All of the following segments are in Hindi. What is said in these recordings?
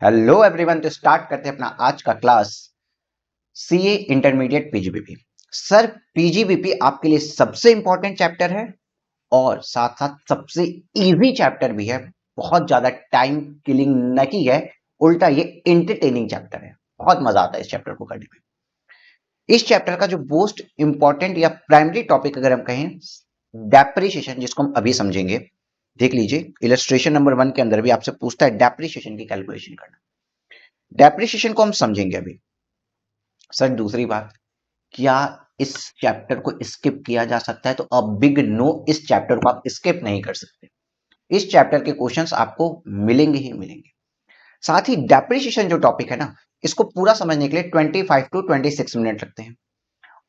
Hello everyone. तो स्टार्ट करते हैं अपना आज का class CA intermediate PGBP. Sir, PGBP आपके लिए सबसे इंपॉर्टेंट चैप्टर है और साथ साथ सबसे इजी चैप्टर भी है। बहुत ज्यादा टाइम किलिंग नहीं है, उल्टा ये एंटरटेनिंग चैप्टर है। बहुत मजा आता है इस चैप्टर को करने में। इस चैप्टर का जो मोस्ट इंपॉर्टेंट या प्राइमरी टॉपिक अगर हम कहें, डेप्रिसिएशन, जिसको हम अभी समझेंगे। देख लीजिए, इलस्ट्रेशन नंबर 1 के अंदर भी आपसे पूछता है डेप्रिसिएशन की कैलकुलेशन करना। डेप्रिसिएशन को हम समझेंगे अभी। सर, दूसरी बात, क्या इस चैप्टर को स्किप किया जा सकता है? तो अ बिग नो, इस चैप्टर को आप स्किप नहीं कर सकते। इस चैप्टर के क्वेश्चंस आपको मिलेंगे ही मिलेंगे। साथ ही डेप्रिसिएशन जो टॉपिक है ना, इसको पूरा समझने के लिए 25 टू 26 मिनट लगते हैं।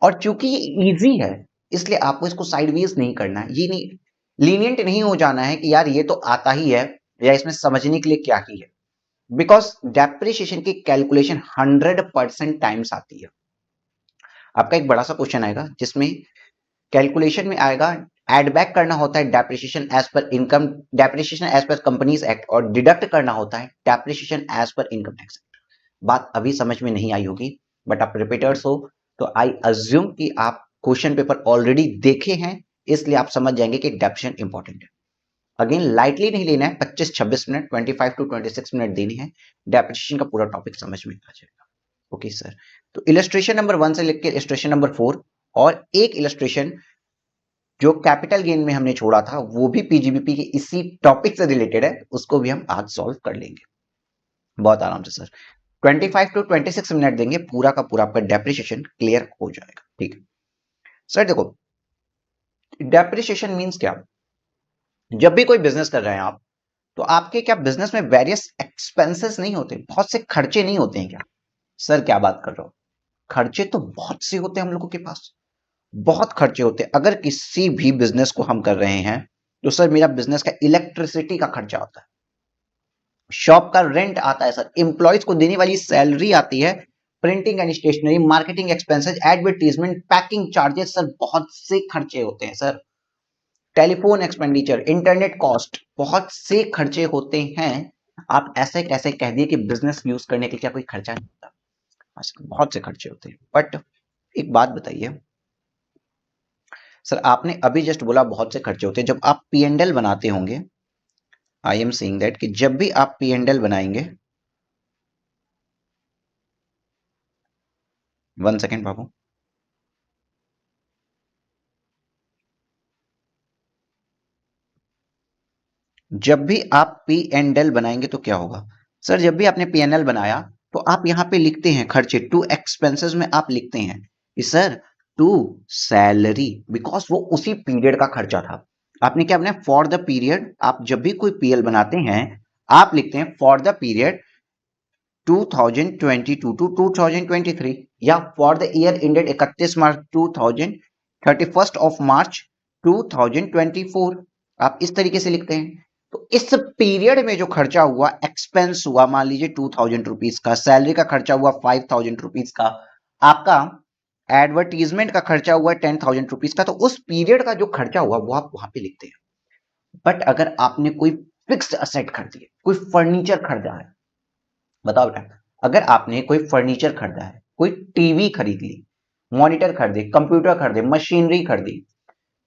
और चूंकि ये इजी है, इसलिए आपको इसको साइडवेज नहीं करना है। ये नहीं, लीनियंट नहीं हो जाना है कि यार ये तो आता ही है या इसमें समझने के लिए क्या ही है। बिकॉज डेप्रिसिएशन की कैलकुलेशन 100% टाइम्स आती है। आपका एक बड़ा सा क्वेश्चन आएगा जिसमें कैलकुलेशन में आएगा, एड बैक करना होता है depreciation as per income, depreciation as per companies act, और डिडक्ट करना होता है depreciation as per income tax act. बात अभी समझ में नहीं आई होगी, बट आप रिपीटर्स हो तो आई अज्यूम कि आप क्वेश्चन पेपर ऑलरेडी देखे हैं, इसलिए आप समझ जाएंगे कि डेप्रिसिएशन इंपॉर्टेंट है। अगेन, लाइटली नहीं लेना है। 25-26 मिनट, 25 टू 26 मिनट देने हैं, डेप्रिसिएशन का पूरा टॉपिक समझ में आ जाएगा। ओके सर, तो इलस्ट्रेशन नंबर 1 से लेकर इलस्ट्रेशन नंबर 4, और एक इलस्ट्रेशन जो कैपिटल गेन में हमने छोड़ा था वो भी पीजीबीपी के इसी टॉपिक से रिलेटेड है, उसको भी हम आज सॉल्व कर लेंगे बहुत आराम से सर। 25 टू 26 मिनट देंगे, पूरा का पूरा आपका डेप्रिसिएशन क्लियर हो जाएगा। ठीक है सर, देखो, डेप्रिसिएशन मींस क्या? जब भी कोई बिजनेस कर रहे हैं आप, तो आपके क्या बिजनेस में वेरियस एक्सपेंसेस नहीं होते? बहुत से खर्चे नहीं होते हैं क्या? सर, क्या बात कर रहे हो? खर्चे तो बहुत से होते हैं हम लोगों के पास। बहुत खर्चे होते हैं। अगर किसी भी बिजनेस को हम कर रहे हैं, तो सर मेरा बिजनेस का इलेक्ट्रिसिटी का खर्चा होता है, शॉप का रेंट आता है सर, एम्प्लॉयज को देने वाली सैलरी आती है, printing and stationery, marketing expenses, advertisement, packing charges, sir बहुत से खर्चे होते हैं sir. Telephone expenditure, internet cost, बहुत से खर्चे होते हैं। आप ऐसे कैसे कह दिए कि बिजनेस यूज करने के लिए क्या कोई खर्चा नहीं होता? हाँ सर, बहुत से खर्चे होते हैं। बट एक बात बताइए सर, आपने अभी जस्ट बोला बहुत से खर्चे होते हैं। जब आप पी एंड एल बनाते होंगे, आई एम सेइंग दैट कि जब भी आप पी एंड एल बनाएंगे, 1 सेकेंड बाबू, जब भी आप पी एंड एल बनाएंगे तो क्या होगा? सर, जब भी आपने पी एन एल बनाया, तो आप यहां पे लिखते हैं खर्चे, टू एक्सपेंसेस में आप लिखते हैं कि सर टू सैलरी, बिकॉज वो उसी पीरियड का खर्चा था। आपने क्या बनाया? For the period. आप जब भी कोई पीएल बनाते हैं, आप लिखते हैं फॉर द पीरियड 2022 टू 2023, या for the year ended 31 March 2000, 31 of March 2024। आप इस तरीके से लिखते हैं। तो इस पीरियड में जो खर्चा हुआ, एक्सपेंस हुआ, मान लीजिए 2000 रुपीज का, सैलरी का खर्चा हुआ 5000 रुपीज का, आपका एडवर्टीजमेंट का खर्चा हुआ 10,000 रुपीज का, तो उस पीरियड का जो खर्चा हुआ वो आप वहां पे लिखते हैं। बट अगर आपने कोई फिक्स्ड असेट खरीदी है, कोई फर्नीचर खरीदा है, बताओ बेटा, अगर आपने कोई फर्नीचर खरीदा है, कोई टीवी खरीद ली, मॉनिटर खरीदे, कंप्यूटर खरीदे, मशीनरी खरीदी,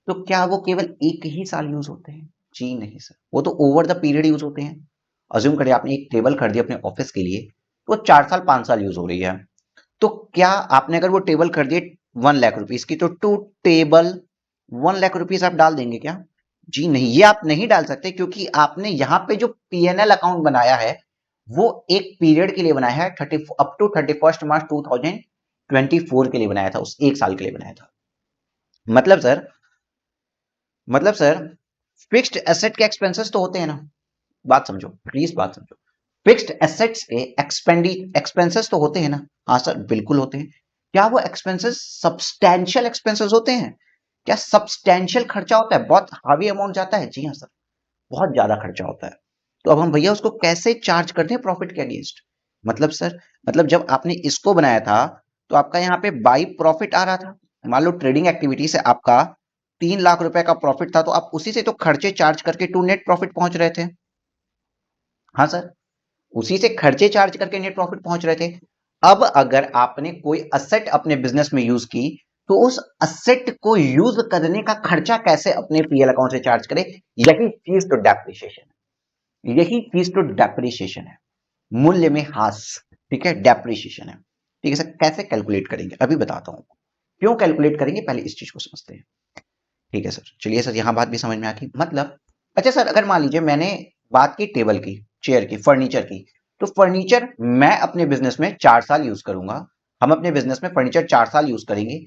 तो क्या वो केवल एक ही साल यूज होते हैं? जी नहीं सर, वो तो ओवर द पीरियड यूज होते हैं। अज्यूम करिए आपने एक टेबल खरीदी अपने ऑफिस के लिए, तो 4 साल 5 साल यूज हो रही है। तो क्या आपने अगर वो टेबल खरीदी 1 लाख रुपीज की, तो टू टेबल 1 लाख रुपीज आप डाल देंगे क्या? जी नहीं, ये आप नहीं डाल सकते, क्योंकि आपने यहाँ पे जो पीएनएल अकाउंट बनाया है, वो एक पीरियड के लिए बनाया है, 30 अप टू 31 मार्च 2024 के लिए बनाया था, उस एक साल के लिए बनाया था। मतलब सर, फिक्स्ड एसेट के एक्सपेंसेस तो होते हैं ना? बात समझो प्लीज, बात समझो। फिक्स्ड एसेट्स के एक्सपेंसेस तो होते हैं ना? हाँ सर, बिल्कुल होते हैं। क्या वो एक्सपेंसेस सब्सटैंशियल एक्सपेंसेस होते हैं? क्या सब्सटैंशियल खर्चा होता है? बहुत हावी अमाउंट जाता है? जी हाँ सर, बहुत ज्यादा खर्चा होता है। तो अब हम भैया उसको कैसे चार्ज करते हैं प्रॉफिट के अगेंस्ट? मतलब सर, मतलब जब आपने इसको बनाया था, तो आपका यहाँ पे बाई प्रॉफिट आ रहा था। मान लो ट्रेडिंग एक्टिविटी से आपका 3 लाख रुपए का प्रॉफिट था, तो आप उसी से तो खर्चे चार्ज करके टू नेट प्रॉफिट पहुंच रहे थे। हाँ सर, उसी से खर्चे चार्ज करके नेट प्रॉफिट पहुंच रहे थे। अब अगर आपने कोई असेट अपने बिजनेस में यूज की तो उस असेट को यूज करने का खर्चा कैसे अपने पीएल अकाउंट से चार्ज करें, यही चीज तो डेप्रिसिएशन है, यही चीज तो डेप्रिसिएशन है, मूल्य में ह्रास। ठीक है, डेप्रिसिएशन है। ठीक है सर, कैसे कैलकुलेट करेंगे अभी बताता हूं। क्यों कैलकुलेट करेंगे पहले इस चीज को समझते हैं। ठीक है सर, चलिए सर, यहां बात भी समझ में आ गई। मतलब अच्छा सर, अगर मान लीजिए मैंने बात की टेबल की, चेयर की, फर्नीचर की, तो फर्नीचर मैं अपने बिजनेस में 4 साल यूज करूंगा, हम अपने बिजनेस में फर्नीचर 4 साल यूज करेंगे,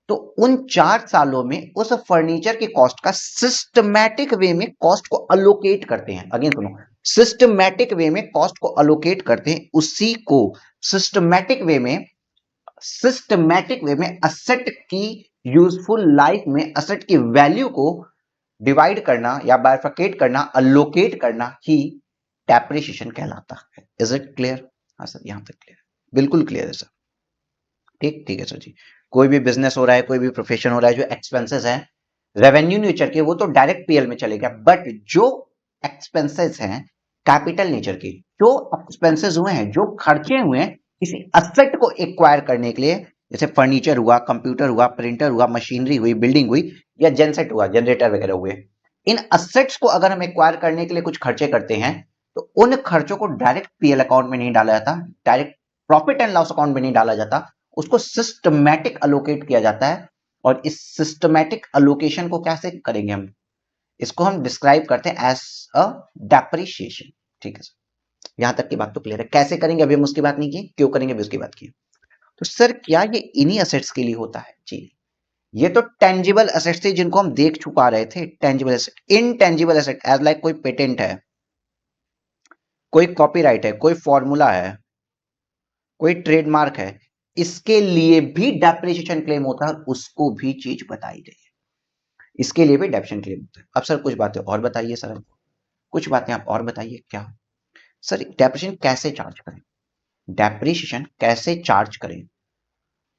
तो उन 4 सालों में उस फर्नीचर की कॉस्ट का सिस्टमैटिक वे में कॉस्ट को अलोकेट करते हैं। अगेन सुनो, सिस्टमैटिक वे में कॉस्ट को अलोकेट करते हैं, उसी को सिस्टमैटिक वे में असेट की यूजफुल लाइफ में असेट की वैल्यू को डिवाइड करना या बाइफरकेट करना, अलोकेट करना ही डेप्रिसिएशन कहलाता है। Is it clear? हाँ सर, यहां तक क्लियर, बिल्कुल क्लियर है सर। ठीक, ठीक है सर जी। कोई भी बिजनेस हो रहा है, कोई भी प्रोफेशन हो रहा है, जो एक्सपेंसेस हैं रेवेन्यू नेचर के, वो तो डायरेक्ट पीएल में चलेगा, बट जो एक्सपेंसेस हैं कैपिटल नेचर के, जो एक्सपेंसेस हुए हैं, जो खर्चे हुए हैं किसी असेट को एक्वायर करने के लिए, जैसे फर्नीचर हुआ, कंप्यूटर हुआ, प्रिंटर हुआ, मशीनरी हुई, बिल्डिंग हुई, या जेनसेट हुआ, जनरेटर वगैरह हुए, इन असेट्स को अगर हम एक्वायर करने के लिए कुछ खर्चे करते हैं तो उन खर्चों को डायरेक्ट पीएल अकाउंट में नहीं डाला जाता, direct profit and loss account में नहीं डाला जाता, उसको सिस्टमैटिक अलोकेट किया जाता है। और इस सिस्टमैटिक अलोकेशन को कैसे करेंगे हम, इसको हम डिस्क्राइब करते हैं एज अ डेप्रिसिएशन। ठीक है सर, यहां तक की बात तो क्लियर है। कैसे करेंगे अभी हम उसकी बात नहीं की, क्यों करेंगे अभी उसकी बात की। तो सर क्या ये इन्हीं असेट्स के लिए होता है? जी, ये तो टेंजिबल असेट्स थे जिनको हम देख चुका रहे थे। Tangible asset, intangible asset as like कोई पेटेंट है, कोई कॉपीराइट है, कोई फॉर्मूला है, कोई ट्रेडमार्क है, इसके लिए भी डेप्रिसिएशन क्लेम होता है, उसको भी चीज बताई गई है, इसके लिए भी डेप्रिसिएशन क्लेम होता है। अब सर कुछ बातें और बताइए सर, कुछ बातें आप और बताइए। क्या सर, डेप्रिसिएशन कैसे चार्ज करें, डेप्रिसिएशन कैसे चार्ज करें?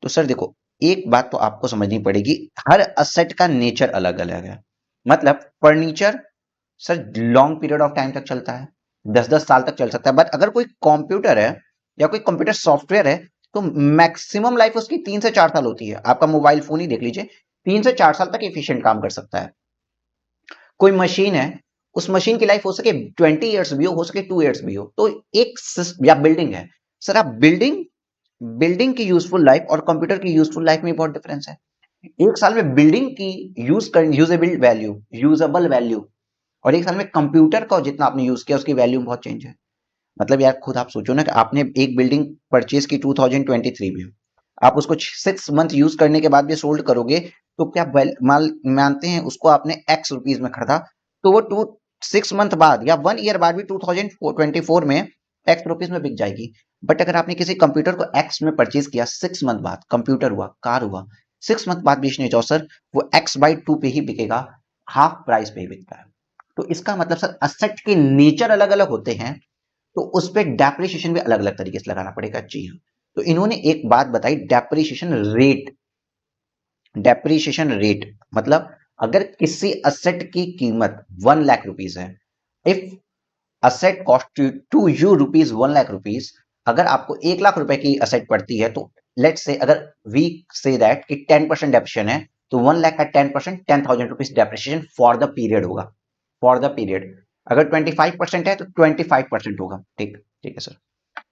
तो सर देखो, एक बात तो आपको समझनी पड़ेगी, हर असेट का नेचर अलग अलग है। मतलब furniture sir long period of time तक चलता है, 10-10 साल तक चल सकता है, बट अगर कोई कंप्यूटर है या कोई कंप्यूटर सॉफ्टवेयर है तो मैक्सिमम लाइफ उसकी 3 से 4 साल होती है। आपका मोबाइल फोन ही देख लीजिए, 3 से 4 साल तक एफिशिएंट काम कर सकता है। कोई मशीन है, उस मशीन की लाइफ हो सके 20 ईयर्स भी हो सके 2 ईयर्स भी हो। तो एक या बिल्डिंग है सर, आप बिल्डिंग बिल्डिंग की यूजफुल लाइफ और कंप्यूटर की यूजफुल लाइफ में बहुत डिफरेंस है। एक साल में बिल्डिंग की यूजेबल वैल्यू और एक साल में कंप्यूटर का जितना आपने यूज किया उसकी वैल्यू बहुत चेंज है। मतलब यार खुद आप सोचो ना कि आपने एक बिल्डिंग परचेज की 2023 में, आप उसको 6 मंथ यूज करने के बाद भी सोल्ड करोगे, तो क्या माल मानते हैं उसको आपने एक्स रुपीज में खरीदा, तो वो 6 मंथ बाद या 1 ईयर बाद भी 2024 में एक्स रुपीज में बिक जाएगी। बट अगर आपने किसी कंप्यूटर को एक्स में परचेज किया 6 मंथ बाद, कंप्यूटर हुआ, कार हुआ, 6 मंथ बाद बेचने जाओ सर, वो x/2 पे ही बिकेगा, हाफ प्राइस पे ही बिकता है। तो इसका मतलब सर असेट के नेचर अलग अलग होते हैं, तो उस पर डेप्रिसिएशन भी अलग अलग तरीके से लगाना पड़ेगा। जी हाँ, तो इन्होंने एक बात बताई, डेप्रिसिएशन रेट। डेप्रिसिएशन रेट मतलब अगर किसी असेट की कीमत 1 लाख रुपीज है, if asset cost to you rupees 1 lakh rupees, अगर आपको 1 लाख रुपए की असेट पड़ती है, तो लेट्स से अगर वी से दैट कि 10% डेप्रिसिएशन है, तो 1 लाख का 10% 10,000 rupees depreciation for the period होगा, फॉर द पीरियड। अगर 25% है तो 25% होगा। ठीक, ठीक है सर,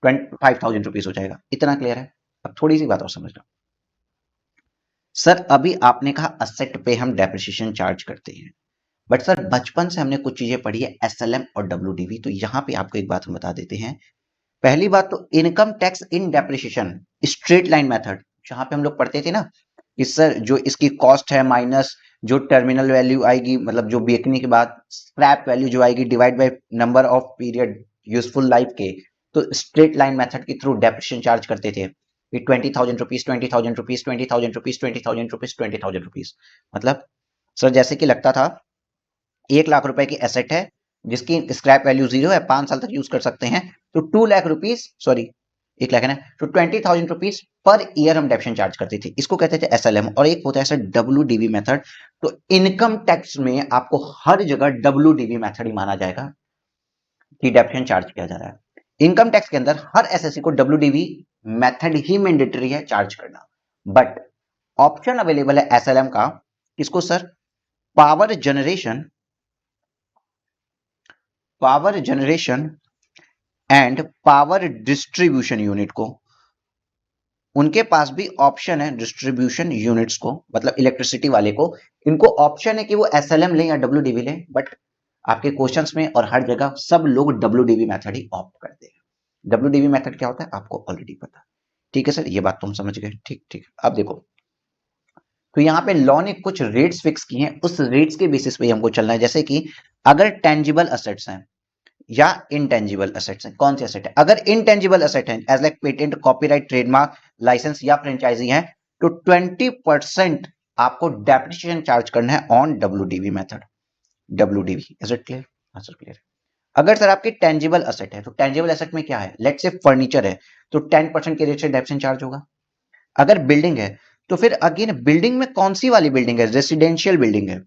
25,000 रुपीज हो जाएगा। इतना क्लियर है? अब थोड़ी सी बात और समझना सर, अभी आपने कहा असेट पे हम डेप्रिसिएशन चार्ज करते हैं, बट सर बचपन से हमने कुछ चीजें पढ़ी है, एसएलएम और डब्ल्यूडीवी, तो यहां पे आपको एक बात हम बता देते हैं। पहली बात तो income tax in depreciation straight line method, जहां पे हम लोग पढ़ते थे ना कि सर जो इसकी कॉस्ट है माइनस जो टर्मिनल वैल्यू आएगी, मतलब जो बेचने के बाद स्क्रैप वैल्यू जो आएगी divide by number of period useful life के, तो स्ट्रेट लाइन मेथड के थ्रू डेप्रिसिएशन चार्ज करते थे कि 20,000 rupees, 20,000 rupees, 20,000 rupees, 20,000 rupees, 20,000 rupees. मतलब सर जैसे कि लगता था 1 लाख रुपए की एसेट है जिसकी स्क्रैप वैल्यू 0 है, 5 साल तक यूज कर सकते हैं, तो 2 लाख रुपीज, सॉरी 1 लाख है ना, तो 20,000 रुपीज पर ईयर हम डेप्रिसिएशन चार्ज करते थे। इसको कहते थे एसएलएम। और एक होता है सर डब्ल्यूडीवी मेथड। तो इनकम टैक्स में आपको हर जगह डब्ल्यूडीवी मेथड ही माना जाएगा कि डेप्रिसिएशन चार्ज किया जा रहा है। इनकम टैक्स के अंदर हर एसएससी को डब्ल्यूडीवी मेथड ही मैंडेटरी है चार्ज करना, बट ऑप्शन अवेलेबल है एसएलएम का, किसको sir? Power generation and power distribution unit को। उनके पास भी ऑप्शन है डिस्ट्रीब्यूशन यूनिट्स को, मतलब इलेक्ट्रिसिटी वाले को, इनको ऑप्शन है कि वो एसएलएम लें या डब्ल्यूडीवी लें, बट आपके क्वेश्चंस में और हर जगह सब लोग डब्ल्यूडीवी मेथड ही ऑप्ट करते हैं। डब्ल्यूडीवी मेथड क्या होता है आपको ऑलरेडी पता, ठीक है सर, ये बात तुम समझ गए, ठीक ठीक। अब देखो, तो यहाँ पे लॉ ने कुछ रेट्स फिक्स किए हैं, उस रेट्स के बेसिस पे हमको चलना है। जैसे कि अगर टेंजिबल असेट्स हैं या इनटेंजिबल असेट्स हैं, कौन से असेट है? अगर इनटेंजिबल असेट है as like patent, copyright, trademark, licence या फ्रेंचाइजी है, तो 20% आपको डेप्रिसिएशन चार्ज करना है on WDV method. WDV, is it clear? हाँ सर क्लियर। अगर सर आपकी टेंजिबल असेट है, तो टेंजिबल असेट में क्या है? लेट्स से फर्नीचर है, तो 10% के रेट से डेप्रिसिएशन चार्ज होगा। अगर बिल्डिंग है, तो फिर अगेन बिल्डिंग में कौन सी वाली बिल्डिंग है? रेसिडेंशियल बिल्डिंग है।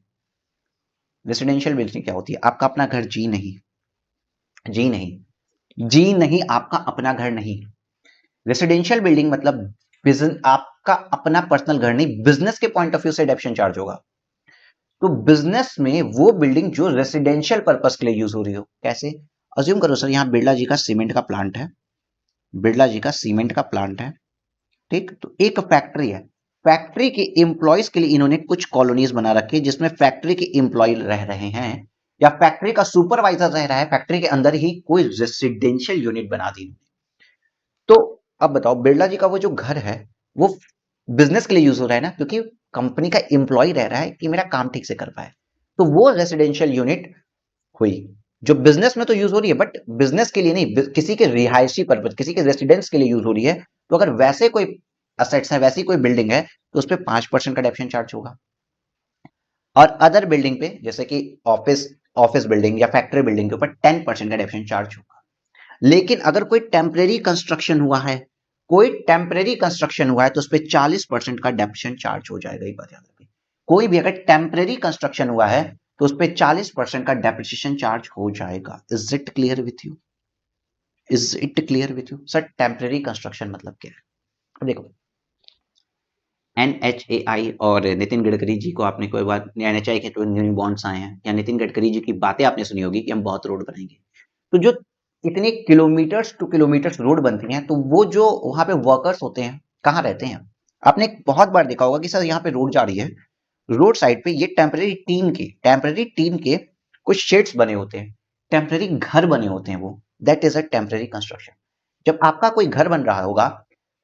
रेसिडेंशियल बिल्डिंग क्या होती है? आपका अपना घर? जी नहीं, जी नहीं, जी नहीं, आपका अपना घर नहीं। रेसिडेंशियल बिल्डिंग मतलब बिजनेस, आपका अपना पर्सनल घर नहीं, बिजनेस के पॉइंट ऑफ व्यू से डेप्रिसिएशन चार्ज होगा। तो बिजनेस में वो बिल्डिंग जो रेसिडेंशियल पर्पस के लिए यूज हो रही हो। कैसे? अज्यूम करो सर, यहाँ बिरला जी का सीमेंट का प्लांट है, बिरला जी का सीमेंट का प्लांट है, ठीक। तो एक फैक्ट्री है, फैक्ट्री के एम्प्लॉयज के लिए इन्होंने कुछ कॉलोनीज बना रखी है जिसमें फैक्ट्री के एम्प्लॉय रह रहे हैं, या फैक्ट्री का सुपरवाइजर रह रहा है, फैक्ट्री के अंदर ही कोई रेसिडेंशियल यूनिट बना दी। तो अब बताओ, बिरला जी का वो जो घर है वो बिजनेस के लिए यूज हो रहा है ना, क्योंकि कंपनी का एम्प्लॉय रह रहा है कि मेरा काम ठीक से कर पाए, तो वो रेसिडेंशियल यूनिट हुई जो बिजनेस में तो यूज हो रही है, बट बिजनेस के लिए नहीं, किसी के रिहायशी पर्पज, किसी के रेसिडेंस के लिए यूज हो रही है। तो अगर वैसे कोई असेट्स है, वैसी कोई बिल्डिंग है, तो उस पर 5% का डेप्रिसिएशन चार्ज होगा। और अदर बिल्डिंग पे, जैसे कि ऑफिस ऑफिस बिल्डिंग या फैक्ट्री बिल्डिंग के ऊपर 10% का डेप्रिसिएशन चार्ज होगा। लेकिन अगर कोई टेम्परेरी कंस्ट्रक्शन हुआ है, कोई टेम्परेरी कंस्ट्रक्शन हुआ है, तो उस पर 40% का डेप्रिसिएशन चार्ज हो जाएगा। एक बात याद रखिए, कोई भी अगर टेम्परेरी कंस्ट्रक्शन हुआ है तो उस पर 40% का डेप्रिसिएशन चार्ज हो जाएगा। Is it clear with you? Is it clear with you? Sir temporary construction मतलब क्या है? अब देखो, NHAI और नितिन गडकरी जी को आपने कोई बात, NHAI के तो न्यू बॉन्ड्स आए हैं, या नितिन गडकरी जी की बातें आपने सुनी होगी कि हम बहुत रोड बनाएंगे। तो जो इतने किलोमीटर्स टू किलोमीटर्स रोड बनती हैं, तो वो जो वहां पे वर्कर्स होते हैं कहाँ रहते हैं? आपने बहुत बार देखा होगा कि सर यहाँ पे रोड जा रही है, रोड साइड पे ये टेम्परेरी टीम के कुछ शेड्स बने होते हैं, टेम्परेरी घर बने होते हैं, वो that is a temporary construction. जब आपका कोई घर बन रहा होगा,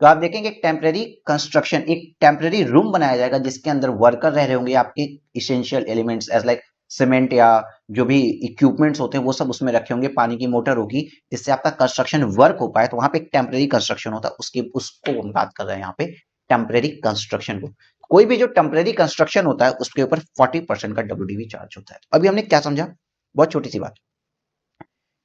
तो आप देखेंगे एक टेम्परेरी कंस्ट्रक्शन, एक टेम्परेरी रूम बनाया जाएगा जिसके अंदर वर्कर रह रहे होंगे, आपके essential elements as like cement या जो भी इक्विपमेंट्स होते हैं वो सब उसमें रखे होंगे, पानी की मोटर होगी जिससे आपका कंस्ट्रक्शन वर्क हो पाए। तो वहां पे एक टेम्परेरी कंस्ट्रक्शन होता है, उसकी उसको हम बात कर रहे हैं यहाँ पे, टेम्परेरी कंस्ट्रक्शन को। कोई भी जो टेम्परेरी कंस्ट्रक्शन होता है उसके ऊपर 40% का डब्ल्यूडीवी चार्ज होता है। तो अभी हमने क्या समझा? बहुत छोटी सी बात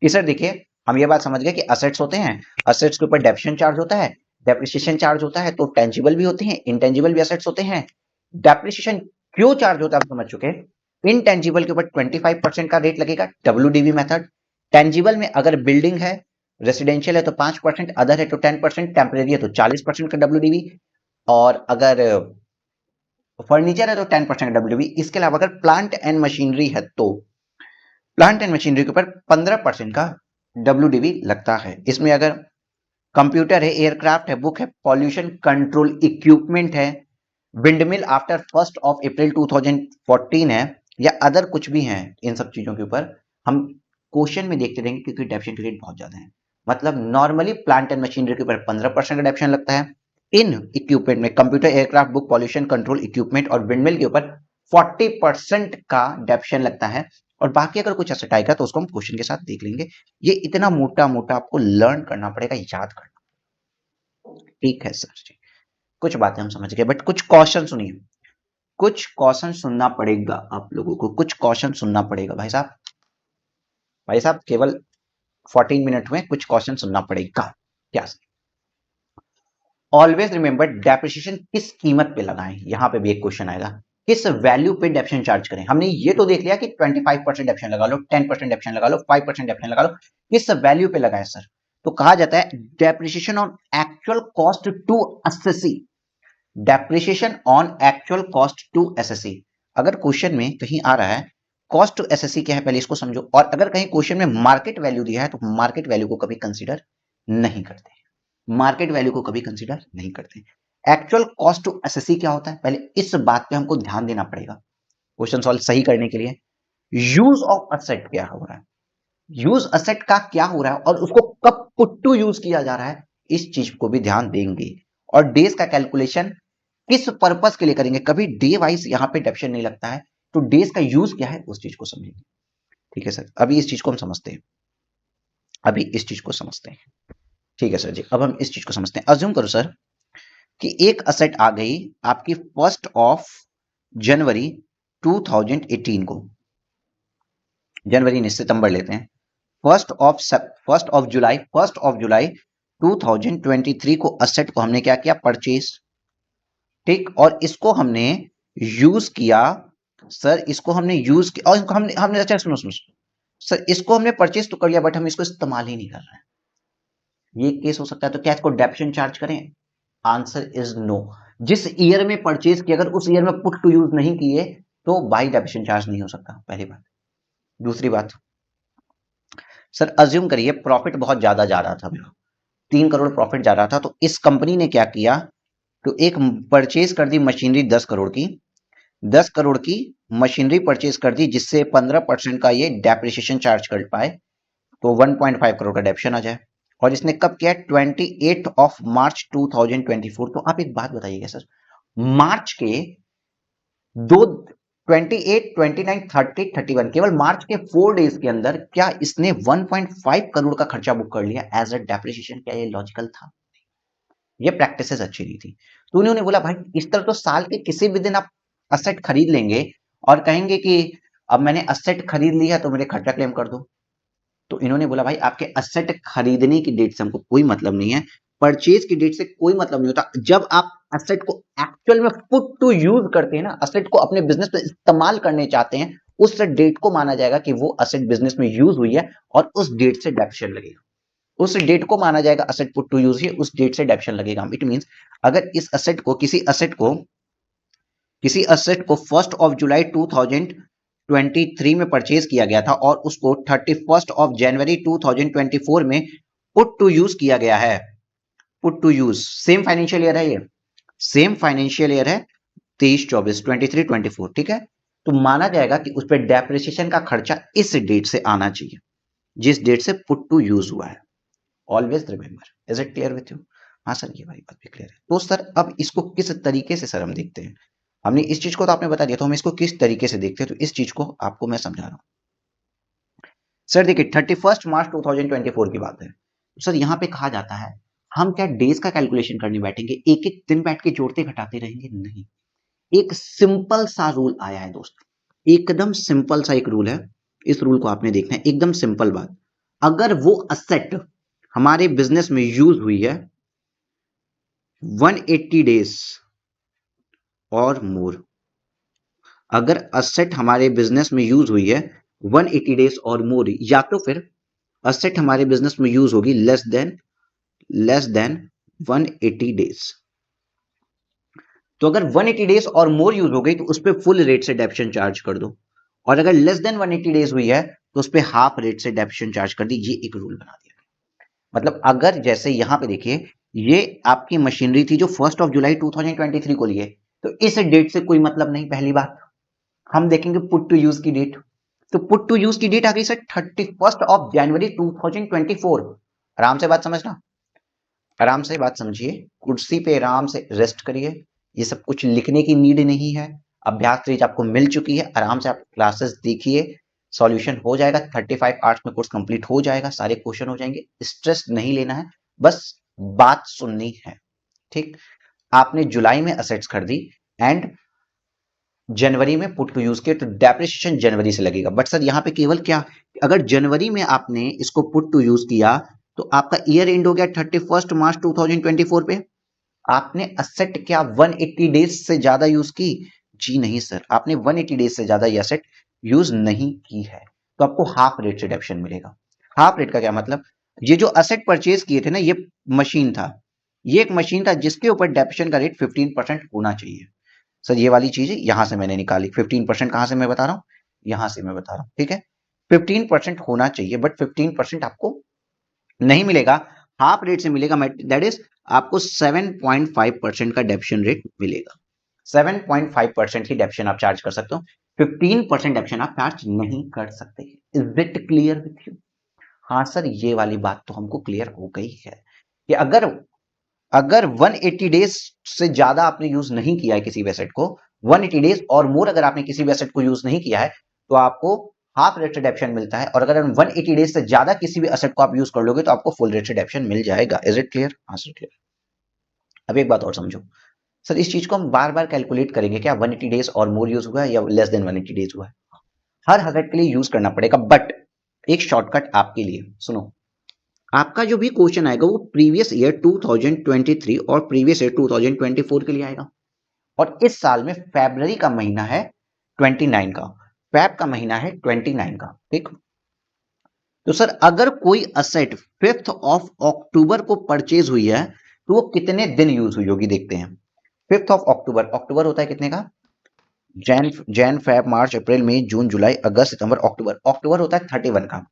कि सर देखिए, हम ये बात समझ गए कि असेट्स होते हैं, असेट्स के ऊपर डेप्रिसिएशन चार्ज होता है, डेप्रिसिएशन चार्ज होता है तो टेंजिबल भी होते हैं, इंटेंजिबल भी असेट्स होते हैं। डेप्रिसिएशन क्यों चार्ज होता है आप समझ चुके हैं। इनटेंजिबल के ऊपर 25% का रेट लगेगा, डब्ल्यूडीवी मेथड। टेंजिबल में अगर बिल्डिंग है, रेसिडेंशियल है तो 5%, अदर है तो 10%, टेम्परेरी है तो 40% का डब्ल्यूडीवी, और अगर फर्नीचर है तो 10% डब्ल्यूडीवी। इसके अलावा अगर प्लांट एंड मशीनरी है तो प्लांट एंड मशीनरी के ऊपर 15% का डब्ल्यूडीवी लगता है। इसमें अगर कंप्यूटर है, एयरक्राफ्ट है, बुक है, पॉल्यूशन कंट्रोल इक्विपमेंट है, विंडमिल आफ्टर 1 अप्रैल 2014 है, या अदर कुछ भी है, इन सब चीजों के ऊपर हम क्वेश्चन में देखते रहेंगे क्योंकि डेप्रिसिएशन रेट बहुत ज्यादा है। मतलब नॉर्मली प्लांट एंड मशीनरी के ऊपर 15% का डेप्रिसिएशन लगता है, इन इक्विपमेंट में computer, aircraft, book, pollution control equipment और विंडमिल के ऊपर 40% का डेप्रिसिएशन लगता है। और बाकी अगर कुछ एसेट आएगा तो उसको हम क्वेश्चन के साथ देख लेंगे। ये इतना मोटा मोटा आपको लर्न करना पड़ेगा, याद करना। ठीक है सर जी, कुछ बातें हम समझ गए, बट कुछ क्वेश्चन सुनिए, कुछ क्वेश्चन सुनना पड़ेगा आप लोगों को, कुछ क्वेश्चन सुनना पड़ेगा भाई साहब। भाई साहब केवल 14 मिनट में कुछ क्वेश्चन सुनना पड़ेगा। क्या? ऑलवेज रिमेंबर डेप्रिसिएशन किस कीमत पे लगाएं, यहां पे भी एक क्वेश्चन आएगा, किस वैल्यू पे डेप्रिसिएशन चार्ज करें। हमने ये तो देख लिया कि 25% डेप्रिसिएशन लगा लो, 10% डेप्रिसिएशन लगा लो, 5% डेप्रिसिएशन लगा लो, किस वैल्यू पे लगाएं सर? तो कहा जाता है depreciation on actual cost to assessee. Depreciation on actual cost to assessee. अगर क्वेश्चन में कहीं आ रहा है कॉस्ट टू एसएससी क्या है पहले इसको समझो, और अगर कहीं क्वेश्चन में मार्केट वैल्यू दिया है तो मार्केट वैल्यू को कभी कंसीडर नहीं करते, मार्केट वैल्यू को कभी कंसीडर नहीं करते। एक्चुअल कॉस्ट टू एसएससी क्या होता है, पहले इस बात पे हमको ध्यान देना पड़ेगा क्वेश्चन सॉल्व सही करने के लिए। यूज ऑफ असेट क्या हो रहा है, यूज असेट का क्या हो रहा है और उसको कब पुट टू यूज किया जा रहा है, इस चीज को भी ध्यान देंगे। और डेज का कैलकुलेशन किस पर्पस के लिए करेंगे, कभी डे वाइज यहां पे डेप्शन नहीं लगता है, तो डेज का यूज क्या है उस चीज को समझेंगे। ठीक है सर, अभी इस चीज को हम समझते हैं, अभी इस चीज को समझते हैं। ठीक है सर जी, अब हम इस चीज को समझते हैं। अज्यूम करो सर कि एक असेट आ गई आपकी 1 जनवरी 2018 को, जनवरी नहीं सितंबर लेते हैं, 1 जुलाई 2023 को असेट को हमने क्या किया, परचेज। ठीक, और इसको हमने यूज किया सर, इसको हमने यूज किया और इसको हमने हमने अच्छा सुनो सुनो सर, इसको हमने परचेज तो कर लिया बट हम इसको इस्तेमाल ही नहीं कर रहे हैं, ये केस हो सकता है। तो क्या इसको डेप्शन चार्ज करें? Answer is no. जिस ईयर में परचेज किया अगर उस ईयर में पुट टू यूज नहीं किए तो बाई डेप्शन चार्ज नहीं हो सकता, पहली बात। दूसरी बात सर, अज्यूम करिए प्रॉफिट बहुत ज्यादा जा रहा था मेरा, 3 करोड़ प्रॉफिट जा रहा था, तो इस कंपनी ने क्या किया, तो एक परचेज कर दी मशीनरी 10 करोड़ की, 10 करोड़ की मशीनरी परचेज कर दी जिससे 15% का ये डेप्रिसिएशन चार्ज कर पाए, तो 1.5 करोड़ का डेप्शन आ जाए। और इसने कब किया, 28 मार्च 2024। तो आप एक बात बताइएगा सर, मार्च के दो 28, 29, 30, 31 केवल मार्च के 4 डेज के अंदर क्या इसने 1.5 करोड़ का खर्चा बुक कर लिया एज अ डेप्रिसिएशन? क्या ये लॉजिकल था? ये प्रैक्टिसेस अच्छी नहीं थी। तो उन्होंने बोला भाई इस तरह तो साल के किसी भी दिन आप असेट खरीद लेंगे और कहेंगे कि अब मैंने असेट खरीद लिया तो मेरे खर्चा क्लेम कर दो। तो इन्होंने बोला भाई आपके असेट खरीदने की डेट से हमको कोई मतलब नहीं है, परचेज की डेट से कोई मतलब नहीं होता। जब आप असेट को एक्चुअल में पुट टू यूज करते हैं ना, असेट को अपने बिजनेस में इस्तेमाल करने चाहते हैं, उस डेट को माना जाएगा कि वो असेट बिजनेस में यूज हुई है और उस डेट से डेप्शन लगेगा, उस डेट को माना जाएगा असेट पुट टू यूज है, उस डेट से डेप्शन लगेगा। इट मींस अगर इस असेट को किसी असेट को 1 जुलाई 2023 में परचेज किया गया था और उसको 31 जनवरी 2024 में पुट टू यूज किया गया है, put to use same financial year है, ये सेम फाइनेंशियल ईयर है 23-24, 23-24। ठीक है, तो माना जाएगा कि उस पर डेप्रिसिएशन का खर्चा इस डेट से आना चाहिए जिस डेट से पुट टू यूज हुआ है। Always remember, is it clear with you? हाँ सर, ये वाली बात भी क्लियर है। तो सर अब इसको किस तरीके से सर हम देखते हैं, हमने इस चीज को तो आपने बता दिया, तो हम इसको किस तरीके से देखते हैं, तो इस चीज को आपको मैं समझा रहा हूं। सर देखिए 31 मार्च 2024 की बात है, तो सर यहाँ पे कहा जाता है हम क्या डेज का कैलकुलेशन करने बैठेंगे, एक एक दिन बैठ के जोड़ते घटाते रहेंगे? नहीं, एक सिंपल सा रूल आया है दोस्त, एकदम सिंपल सा एक रूल है, इस रूल को आपने देखना है, एकदम सिंपल बात। अगर वो असेट हमारे बिजनेस में यूज हुई है 180 डेज और मोर, अगर असेट हमारे बिजनेस में यूज हुई है 180 डेज और मोर, या तो फिर असेट हमारे बिजनेस में यूज होगी लेस देन 180 डेज। तो अगर 180 डेज और मोर यूज हो गई तो उस पर फुल रेट से डेप्शन चार्ज कर दो, और अगर लेस देन 180 डेज हुई है तो उस पर हाफ रेट से डेप्शन चार्ज कर दी। ये एक रूल बना दिया। मतलब अगर जैसे यहां पे देखिए ये आपकी मशीनरी थी जो 1 जुलाई 2023 को लिए, तो इस डेट से कोई मतलब नहीं। पहली बात हम देखेंगे पुट टू यूज की डेट, तो पुट टू यूज की डेट आ गई सर 31 जनवरी 2024। आराम से बात समझना, आराम से बात समझिए, कुर्सी पे आराम से रेस्ट करिए, ये सब कुछ लिखने की नीड नहीं है, अभ्यास सीरीज आपको मिल चुकी है, आराम से आप क्लासेस देखिए, सॉल्यूशन हो जाएगा, 35 आवर्स में कोर्स कंप्लीट हो जाएगा, सारे क्वेश्चन हो जाएंगे, स्ट्रेस नहीं लेना है, बस बात सुननी है। ठीक, आपने जुलाई में असेट्स खरीदी एंड जनवरी में पुट टू यूज किया, तो डेप्रिसिएशन जनवरी से लगेगा। बट सर यहाँ पे केवल क्या, अगर जनवरी में आपने इसको पुट टू यूज किया तो आपका ईयर एंड हो गया 31 मार्च 2024 पे, आपने असेट क्या 180 डेज से ज्यादा यूज की? जी नहीं सर, आपने 180 डेज से ज्यादा ये असेट यूज नहीं की है, तो आपको हाफ रेट से डेप्शन मिलेगा। हाफ रेट का क्या मतलब, ये जो असेट परचेज किए थे ना, ये मशीन था, ये एक मशीन था जिसके ऊपर डेप्रिसिएशन का रेट 15% होना चाहिए। सर ये वाली चीज यहां से मैंने निकाली, 15% कहां से मैं बता रहा हूं, यहां से मैं बता रहा हूं, ठीक है। 15% होना चाहिए, बट 15% आपको नहीं मिलेगा, हाफ रेट से मिलेगा, दैट इज आपको 7.5% का डेप्शन रेट मिलेगा। 7.5% ही डेप्शन आप चार्ज कर सकते हो, 15% डेप्शन आप चार्ज नहीं कर सकते। Is it clear with you? हाँ सर, ये वाली बात तो हमको क्लियर हो गई है कि अगर अगर 180 डेज से ज्यादा आपने यूज नहीं किया है किसी भी एसेट को, 180 डेज और मोर अगर आपने किसी भी एसेट को यूज नहीं किया है, तो आपको हाफ रेट से डेप्शन मिलता है, और अगर 180 डेज से ज्यादा किसी भी एसेट को आप यूज कर लोगे तो आपको फुल रेट से डेप्शन मिल जाएगा। Is it clear? हाँ सर क्लियर। अब एक बात और समझो सर, इस चीज को हम बार बार कैलकुलेट करेंगे, क्या 180 डेज और मोर यूज हुआ है या लेस देन 180 डेज हुआ है, हर एसेट के लिए यूज करना पड़ेगा। बट एक शॉर्टकट आपके लिए सुनो, आपका जो भी क्वेश्चन आएगा वो प्रीवियस ईयर 2023 और प्रीवियस ईयर 2024 के लिए आएगा, और इस साल में फरवरी का महीना है 29 का, फेब का महीना है 29 का, ठीक। तो सर अगर कोई असेट 5th ऑफ अक्टूबर को परचेज हुई है तो वो कितने दिन यूज हुई होगी, देखते हैं। 5th ऑफ अक्टूबर, अक्टूबर होता है कितने का, जैन फेब मार्च अप्रैल मई जून जुलाई अगस्त सितंबर अक्टूबर, अक्टूबर होता है 31 का,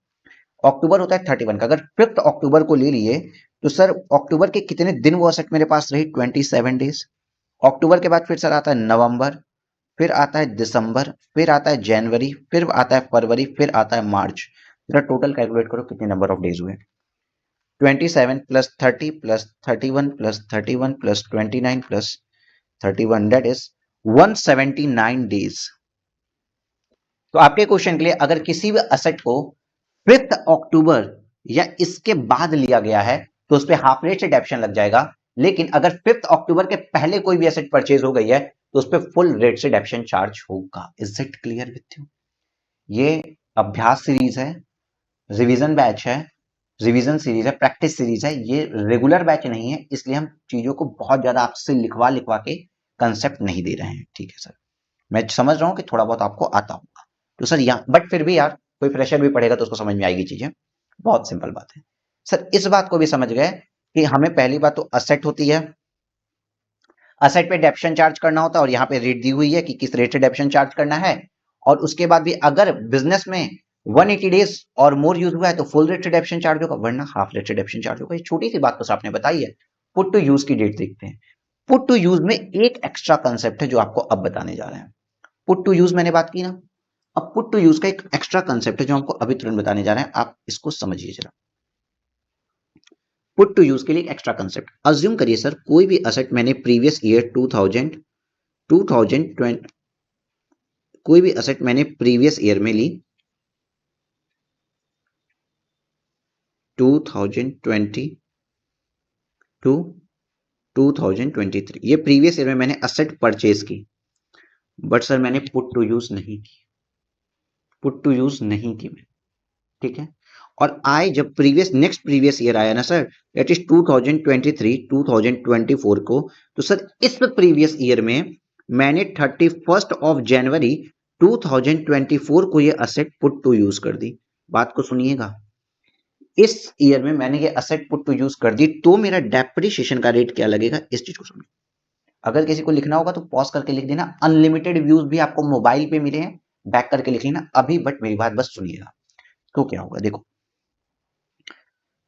अक्टूबर होता है 31 का। अगर 5th अक्टूबर को ले लिए तो सर अक्टूबर के कितने दिन वो असेट मेरे पास रही, 27 डेज। अक्टूबर के बाद फिर सर आता है नवंबर, फिर आता है दिसंबर, फिर आता है जनवरी, फिर आता है फरवरी, फिर आता है मार्च। जरा टोटल कैलकुलेट करो कितने नंबर ऑफ डेज हुए, 27 plus 30 plus 31 plus 31 plus 29 plus 31, that is 179 days. तो आपके क्वेश्चन के लिए अगर किसी भी असेट को 5th अक्टूबर या इसके बाद लिया गया है तो उस पर हाफ रेट से डेप्शन लग जाएगा, लेकिन अगर 5th अक्टूबर के पहले कोई भी एसेट परचेज हो गई है तो उस पर फुल रेट से डेप्शन चार्ज होगा। Is it clear with you? ये अभ्यास सीरीज है, रिवीजन बैच है, रिवीजन सीरीज है, प्रैक्टिस सीरीज है, ये रेगुलर बैच नहीं है, इसलिए हम चीजों को बहुत ज्यादा आपसे लिखवा लिखवा के कंसेप्ट नहीं दे रहे हैं, ठीक है सर। मैं समझ रहा हूं कि थोड़ा बहुत आपको आता होगा, तो सर यहाँ बट फिर भी यार कोई फ्रेशर भी पढ़ेगा तो उसको समझ में आएगी चीजें, बहुत सिंपल बात है। सर इस बात को भी समझ गए कि हमें पहली बात तो असेट होती है, असेट पे डेप्शन चार्ज करना होता है, और यहाँ पे रेट दी हुई है कि किस रेट से डेप्शन चार्ज करना है। और उसके बाद भी अगर बिजनेस में 180 डेज और मोर यूज हुआ है तो फुल रेट से डेप्शन चार्ज होगा, वरना हाफ रेट से डेप्शन चार्ज होगा। ये छोटी सी बात तो आपने बताई है। पुट टू यूज की डेट देखते हैं। पुट टू यूज में एक एक्स्ट्रा कंसेप्ट है जो आपको अब बताने जा रहे हैं। पुट टू यूज मैंने बात की ना, अब पुट टू यूज का एक एक्स्ट्रा कंसेप्ट है जो हमको अभी तुरंत बताने जा रहे हैं, आप इसको समझिए जरा। पुट टू यूज के लिए एक्स्ट्रा कंसेप्ट, अज्यूम करिए सर कोई भी असेट मैंने प्रीवियस ईयर 2020 कोई भी असेट मैंने प्रीवियस ईयर में ली 2020 टू 2023, ये प्रीवियस ईयर में मैंने असेट परचेज की, बट सर मैंने पुट टू यूज नहीं की, पुट टू यूज नहीं की मैं, ठीक है। और आए जब नेक्स्ट प्रीवियस ईयर आया ना सर, दैट इज 2023 2024 को, तो सर इस प्रीवियस ईयर में मैंने 31 ऑफ जनवरी 2024 को ये असेट पुट टू यूज कर दी। बात को सुनिएगा, इस ईयर में मैंने ये असेट पुट टू यूज कर दी तो मेरा डेप्रिसिएशन का रेट क्या लगेगा, इस चीज को समझो। अगर किसी को लिखना होगा तो पॉज करके लिख देना, अनलिमिटेड व्यूज भी आपको मोबाइल पे मिले हैं, बैक करके लिख लेना अभी, बट मेरी बात बस सुनिएगा। तो क्या होगा देखो,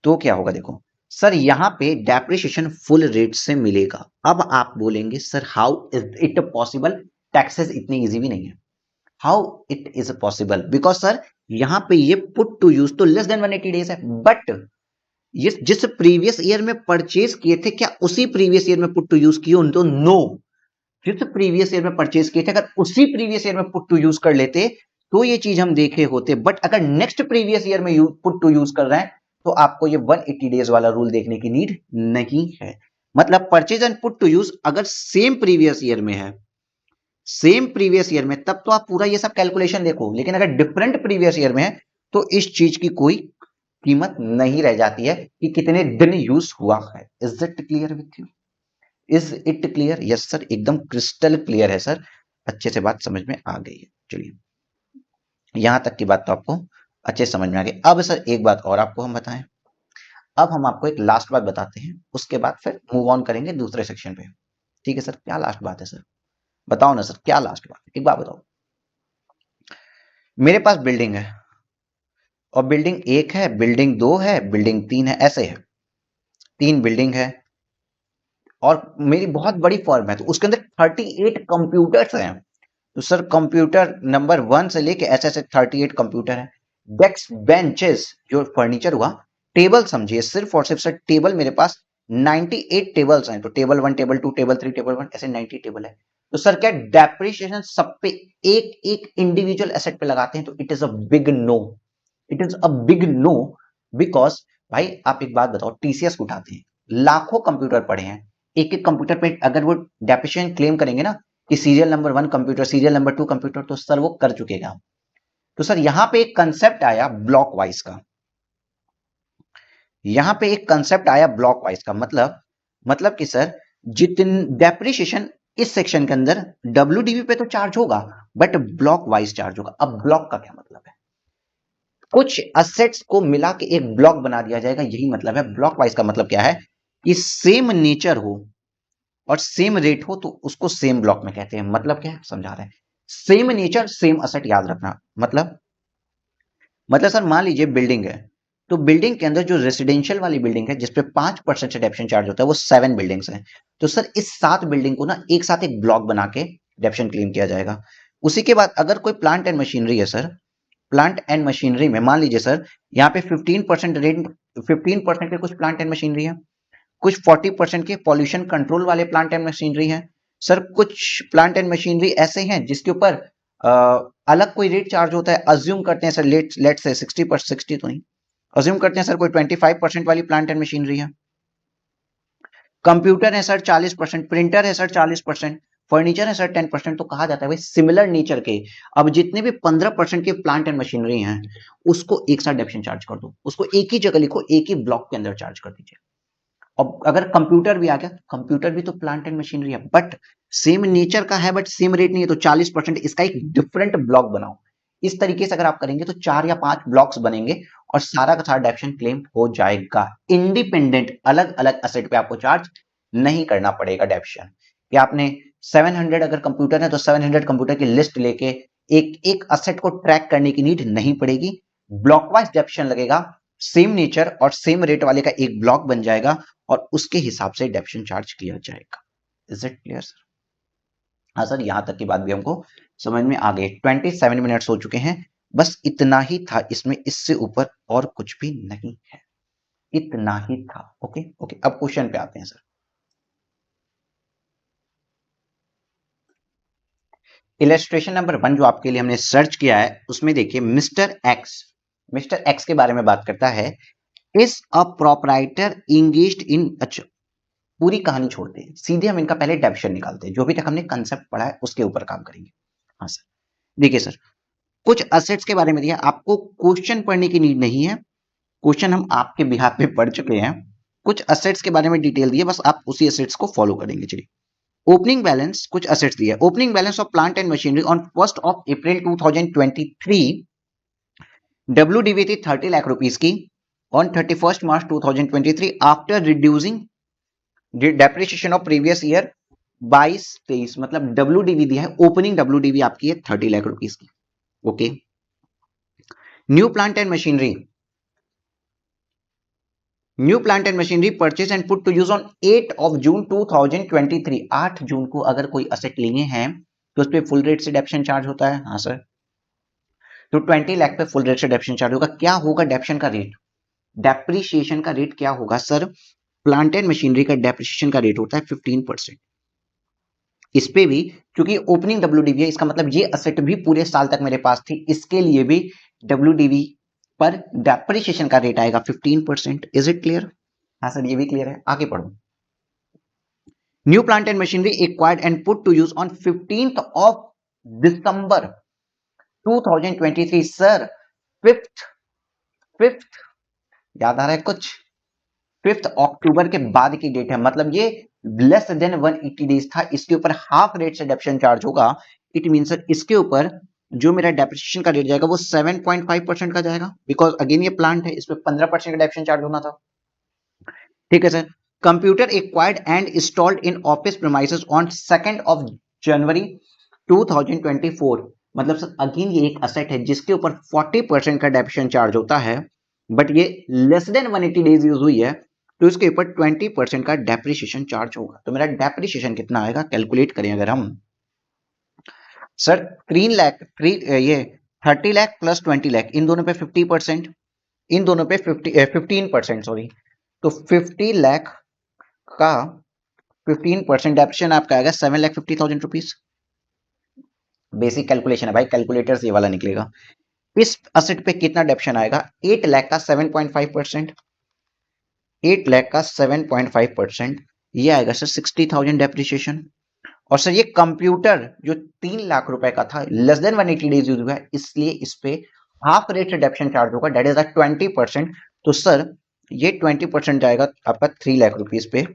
तो क्या होगा देखो सर, यहाँ पे डेप्रिसिएशन फुल रेट से मिलेगा। अब आप बोलेंगे sir how is it possible, taxes इतनी इजी भी नहीं है। How it is possible, because sir यहाँ पे ये पुट टू यूज तो लेस देन 180 डेज है, बट ये जिस प्रीवियस ईयर में परचेज किए थे क्या उसी प्रीवियस ईयर में पुट टू यूज किए, तो नो। जिस प्रीवियस ईयर में परचेज किए थे अगर उसी प्रीवियस ईयर में पुट टू यूज कर लेते तो ये चीज हम देखे होते, बट अगर नेक्स्ट प्रीवियस ईयर में पुट टू यूज कर रहे हैं तो आपको ये 180 डेज वाला रूल देखने की नीड नहीं है। मतलब purchase and put to use अगर सेम प्रीवियस ईयर में है, सेम प्रीवियस ईयर में, तब तो आप पूरा ये सब कैलकुलेशन देखो, लेकिन अगर डिफरेंट प्रीवियस ईयर में है तो इस चीज की कोई कीमत नहीं रह जाती है कि कितने दिन यूज हुआ है। Is it clear with you? Is it clear? Yes sir, एकदम क्रिस्टल क्लियर है सर, अच्छे से बात समझ में आ गई है। चलिए यहां तक की बात तो आपको अच्छे से समझ में आ गई। अब सर एक बात और आपको हम बताएं, अब हम आपको एक लास्ट बात बताते हैं, उसके बाद फिर मूव ऑन करेंगे दूसरे सेक्शन पे। ठीक है सर, क्या लास्ट बात है सर? बताओ ना सर, क्या लास्ट बात है, एक बात बताओ। मेरे पास बिल्डिंग है, और बिल्डिंग 1 है, बिल्डिंग 2 है, बिल्डिंग 3 है, ऐसे है। 3 बिल्डिंग है और मेरी बहुत बड़ी फर्म है, तो उसके अंदर 38 कंप्यूटर्स हैं। तो सर कंप्यूटर नंबर 1 से लेके ऐसे ऐसे 38 कंप्यूटर हैं। डेस्क, बेंचेस, जो फर्नीचर हुआ, टेबल समझिए, सिर्फ और सिर्फ सर टेबल मेरे पास 98 टेबल्स हैं। तो टेबल 1, टेबल 2, टेबल 3, टेबल 1, ऐसे 90 टेबल है। तो सर क्या डेप्रिसिएशन सब पे एक एक इंडिविजुअल एसेट पे लगाते हैं? तो it is a big no, it is a big no. Because भाई आप एक बात बताओ, टीसीएस उठाते हैं, लाखों कंप्यूटर पड़े हैं, एक एक कंप्यूटर पे अगर वो डेप्रिसिएशन क्लेम करेंगे ना कि serial number 1 computer, serial number 2 computer, तो सर वो कर चुकेगा। तो सर यहां पे एक कंसेप्ट आया ब्लॉक वाइज का, यहां पे एक कंसेप्ट आया ब्लॉक वाइज का, मतलब कि सर जितन डेप्रिसिएशन इस सेक्शन के अंदर डब्ल्यूडीबी पे तो चार्ज होगा, बट ब्लॉक वाइज चार्ज होगा। अब ब्लॉक का क्या मतलब है? कुछ असेट्स को मिला के एक ब्लॉक बना दिया जाएगा, यही मतलब है। ब्लॉक वाइज का मतलब क्या है कि सेम नेचर हो और सेम रेट हो तो उसको सेम ब्लॉक में कहते हैं। मतलब क्या है, समझा रहे हैं। सेम नेचर सेम असेट, याद रखना। मतलब सर मान लीजिए बिल्डिंग है, तो बिल्डिंग के अंदर जो रेसिडेंशियल वाली बिल्डिंग है जिसपे 5% से डेप्शन चार्ज होता है, वो 7 बिल्डिंग्स हैं। तो सर इस 7 बिल्डिंग को ना एक साथ एक ब्लॉक बना के डेप्शन क्लेम किया जाएगा। उसी के बाद अगर कोई प्लांट एंड मशीनरी है सर, प्लांट एंड मशीनरी में मान लीजिए सर यहाँ पे 15% रेंट, 15% के कुछ प्लांट एंड मशीनरी है, कुछ 40% के पॉल्यूशन कंट्रोल वाले प्लांट एंड मशीनरी है। सर कुछ प्लांट एंड मशीनरी ऐसे हैं जिसके ऊपर अलग कोई रेट चार्ज होता है। अज्यूम करते हैं सर, लेट से 60%, 60 तो नहीं, अज्यूम करते हैं सर कोई 25% वाली प्लांट एंड मशीनरी है। कंप्यूटर है सर 40%, प्रिंटर है सर 40%, फर्नीचर है सर 10%। तो कहा जाता है भाई सिमिलर नेचर के अब जितने भी 15% के प्लांट एंड मशीनरी हैं उसको एक साथ डेप्शन चार्ज कर दो, उसको एक ही जगह लिखो, एक ही ब्लॉक के अंदर चार्ज कर दीजिए। अब अगर कंप्यूटर भी आ गया, कंप्यूटर भी तो प्लांट एंड मशीनरी है, बट सेम नेचर का है, बट सेम रेट नहीं है, तो 40% इसका एक डिफरेंट ब्लॉक बनाओ। इस तरीके से अगर आप करेंगे तो 4 या 5 ब्लॉक्स बनेंगे और सारा का सारा डेप्शन क्लेम हो जाएगा। इंडिपेंडेंट अलग अलग असेट पे आपको चार्ज नहीं करना पड़ेगा डेप्शन। कि आपने 700 अगर कंप्यूटर है तो 700 कंप्यूटर की लिस्ट लेके एक एक असेट को ट्रैक करने की नीड नहीं पड़ेगी। ब्लॉकवाइज डेप्शन लगेगा, सेम नेचर और सेम रेट वाले का एक ब्लॉक बन जाएगा और उसके हिसाब से डेप्शन चार्ज किया जाएगा। Is it clear sir? हाँ सर, यहां तक की बात भी हमको समझ में आ गई। 27 मिनट्स हो चुके हैं, बस इतना ही था इसमें, इससे ऊपर और कुछ भी नहीं है, इतना ही था। ओके ओके, अब क्वेश्चन पे आते हैं सर। इलेस्ट्रेशन नंबर 1 जो आपके लिए हमने सर्च किया है उसमें देखिए मिस्टर एक्स, मिस्टर एक्स के बारे में बात करता है। इज अ प्रोपराइटर इंगेज्ड इन, अच्छा पूरी कहानी छोड़ते हैं, सीधे हम इनका पहले डेफिनेशन निकालते हैं, जो भी तक हमने कंसेप्ट पढ़ा है उसके ऊपर काम करेंगे। हाँ सर, देखिए सर, कुछ असेट्स के बारे में दिया, आपको क्वेश्चन पढ़ने की नीड नहीं है, क्वेश्चन हम आपके बिहाफ पे पढ़ चुके हैं। कुछ असेट्स के बारे में डिटेल दिए, बस आप उसी असेट्स को फॉलो करेंगे। चलिए, ओपनिंग बैलेंस, कुछ असेट्स दिए। Opening balance of plant and machinery on 1st of April 2023, WDV थी 30 लाख रुपीस की। On 31st March 2023 after reducing depreciation of previous year 22-23, मतलब डब्ल्यूडीवी दिया है, ओपनिंग डब्ल्यूडीवी आपकी है 30 लाख रुपीस की। Okay, new plant and machinery, new plant and machinery purchase and put to use on 8 of June 2023, 8 जून को अगर कोई असेट लिए हैं तो उस पर फुल रेट से डेप्शन चार्ज होता है। हाँ सर, तो 20 लाख पे फुल रेट से डेप्शन चार्ज होगा। क्या होगा डेप्शन का रेट, डेप्रिसिएशन का रेट क्या होगा सर? प्लांट एंड मशीनरी का डेप्रिसिएशन का रेट होता है 15%। इस पे भी क्योंकि ओपनिंग डब्ल्यूडीवी है, इसका मतलब ये असेट भी पूरे साल तक मेरे पास थी, इसके लिए भी डब्ल्यूडीवी पर डेप्रिसिएशन का रेट आएगा 15%। Is it clear? हाँ सर, ये भी क्लियर है, आगे पढ़ो। New plant and machinery acquired and put to use on 15th of दिसंबर 2023। सर फिफ्थ, फिफ्थ याद आ रहा है कुछ? 5 अक्टूबर के बाद की डेट है, मतलब ये लेस देन 180 डेज था, इसके ऊपर हाफ रेट से डेप्शन चार्ज होगा। इट मीन सर इसके ऊपर जो मेरा डेप्रिसिएशन का रेट जाएगा वो 7.5% का जाएगा, बिकॉज अगेन ये प्लांट है, इस पर 15% का डेप्शन चार्ज होना था। ठीक है sir. Computer acquired and installed in office premises on 2 जनवरी 2024। मतलब सर अगेन ये एक असेट है जिसके ऊपर 40% का डेप्रिसिएशन चार्ज होता है, बट ये लेस देन 180 डेज यूज हुई है, तो इसके ऊपर 20% का डेप्रिसिएशन चार्ज होगा। तो मेरा डेप्रिसिएशन कितना आएगा, कैलकुलेट करें अगर हम सर 3 लाख ये 30 लाख प्लस 20 लाख, इन दोनों पे 50%, इन दोनों पे 15%, सॉरी, तो 50 लाख का 15% डेप्रिसिएशन आपका आएगा 7,50,000 रुपीज। बेसिक कैलकुलेशन है भाई, कैलकुलेटर से ये वाला निकलेगा। इस असेट पे कितना डेप्रिसिएशन आएगा, 8 लाख का 7.5%, 8 लाख का 7.5%, ये आएगा सर 60,000 डेप्रिसिएशन। और सर ये कंप्यूटर जो 3 लाख रुपए का था, लेस देन 180 डेज यूज हुआ है, इसलिए इस पे हाफ रेट से डेप्रिसिएशन चार्ज होगा, दैट इज 20%। तो सर ये 20% जाएगा आपका 3 लाख रुपीज पे,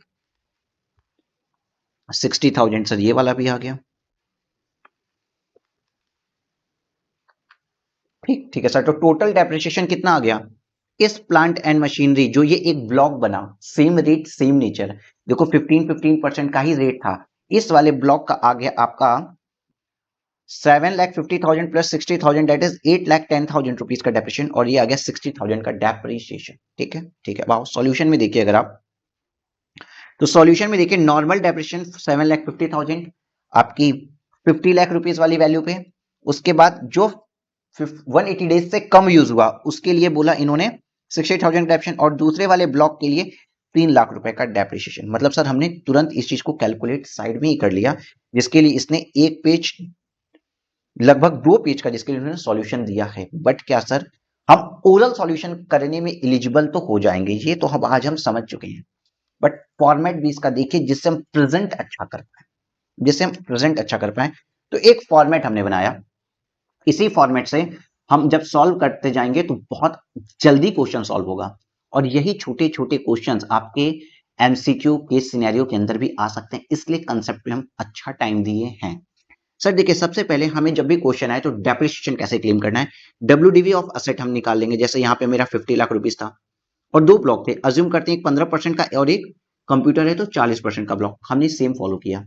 60,000 सर ये वाला भी आ गया। ठीक ठीक है सर, तो टोटल डेप्रिसिएशन कितना आ गया इस प्लांट एंड मशीनरी, जो ये एक ब्लॉक बना, सेम रेट सेम नेचर, देखो 15% का ही रेट था, इस वाले ब्लॉक का आ गया आपका 7,50,000 प्लस 60,000, दैट इज 8,10,000 रुपीज का डेप्रिसिएशन, और ये आ गया 60,000 का डेप्रिसिएशन। ठीक है ठीक है, वाह। सॉल्यूशन में देखिए अगर आप, तो सॉल्यूशन में देखिए नॉर्मल डेप्रिसिएशन 7,50,000 आपकी 50 लाख रुपीज वाली वैल्यू पे, उसके बाद जो 180 डेज से कम यूज हुआ उसके लिए बोला इन्होंने 60,000 डेप्रिसिएशन, और दूसरे वाले ब्लॉक के लिए 3 लाख रुपए का डेप्रिसिएशन। मतलब सर हमने तुरंत इस चीज को कैलकुलेट साइड में ही कर लिया, जिसके लिए इसने एक पेज, लगभग 2 पेज का जिसके लिए उन्होंने सॉल्यूशन दिया है। बट क्या सर हम ओरल सॉल्यूशन करने में एलिजिबल तो हो जाएंगे, ये तो हम आज हम समझ चुके हैं, बट फॉर्मेट भी इसका देखिए जिससे हम प्रेजेंट अच्छा कर पाए, जिससे हम प्रेजेंट अच्छा कर पाए। तो एक फॉर्मेट हमने बनाया, इसी फॉर्मेट से हम जब सॉल्व करते जाएंगे तो बहुत जल्दी क्वेश्चन सॉल्व होगा, और यही छोटे छोटे क्वेश्चंस आपके एमसीक्यू के सिनेरियो के अंदर भी आ सकते हैं, इसलिए कंसेप्ट पे हम अच्छा टाइम दिए हैं। सर देखिए सबसे पहले हमें जब भी क्वेश्चन आए तो डेप्रिसिएशन कैसे क्लेम करना है, डब्ल्यूडीवी ऑफ असेट हम निकाल लेंगे। जैसे यहाँ पे मेरा 50 लाख रुपीज था और 2 ब्लॉक थे, अज्यूम करते हैं एक 15% का और एक कंप्यूटर है तो 40% का ब्लॉक, हमने सेम फॉलो किया।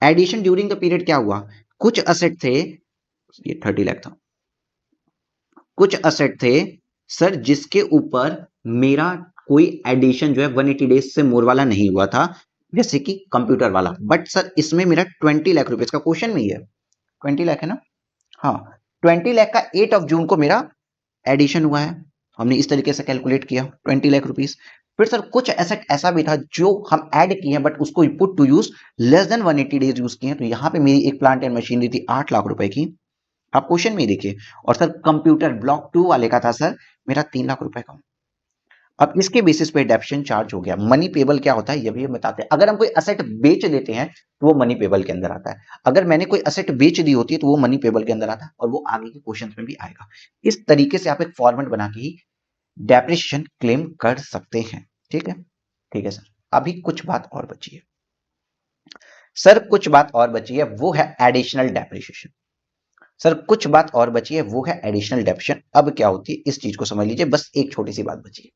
एडिशन ड्यूरिंग द पीरियड क्या हुआ, कुछ असेट थे, ये 30 लाख था, कुछ असेट थे सर जिसके ऊपर मेरा कोई एडिशन जो है 180 डेज से मोर वाला नहीं हुआ था, जैसे कि कंप्यूटर वाला। बट सर इसमें मेरा 20 लाख रुपीज का क्वेश्चन में ही है, 20 लाख है ना, हाँ 20 लाख का 8 ऑफ जून को मेरा एडिशन हुआ है, हमने इस तरीके से कैलकुलेट किया 20 लाख रुपीज। फिर सर कुछ एसेट ऐसा भी था जो हम ऐड किए हैं बट उसको put to use less than 180 days use किए हैं, तो यहाँ पे मेरी एक प्लांट एंड मशीनरी थी 8 लाख रुपए की, आप क्वेश्चन में ही देखिए। और सर कंप्यूटर ब्लॉक 2 वाले का था सर मेरा 3 लाख रुपए का। अब इसके बेसिस पे डेप्रिसिएशन चार्ज हो गया। मनी पेबल क्या होता है ये भी हम बताते हैं, अगर हम कोई असेट बेच देते हैं तो वो मनी पेबल के अंदर आता है, अगर मैंने कोई असेट बेच दी होती है तो वो मनी पेबल के अंदर आता है, और वो आगे के क्वेश्चंस में भी आएगा। इस तरीके से आप एक फॉर्मेट बना के ही डेप्रिसिएशन क्लेम कर सकते हैं। ठीक है ठीक है सर, अभी कुछ बात और बची है सर, कुछ बात और बची है, वो है एडिशनल डेप्रिसिएशन। सर कुछ बात और बची है, वो है एडिशनल डेप्रिसिएशन। अब क्या होती है इस चीज को समझ लीजिए, बस एक छोटी सी बात बची है,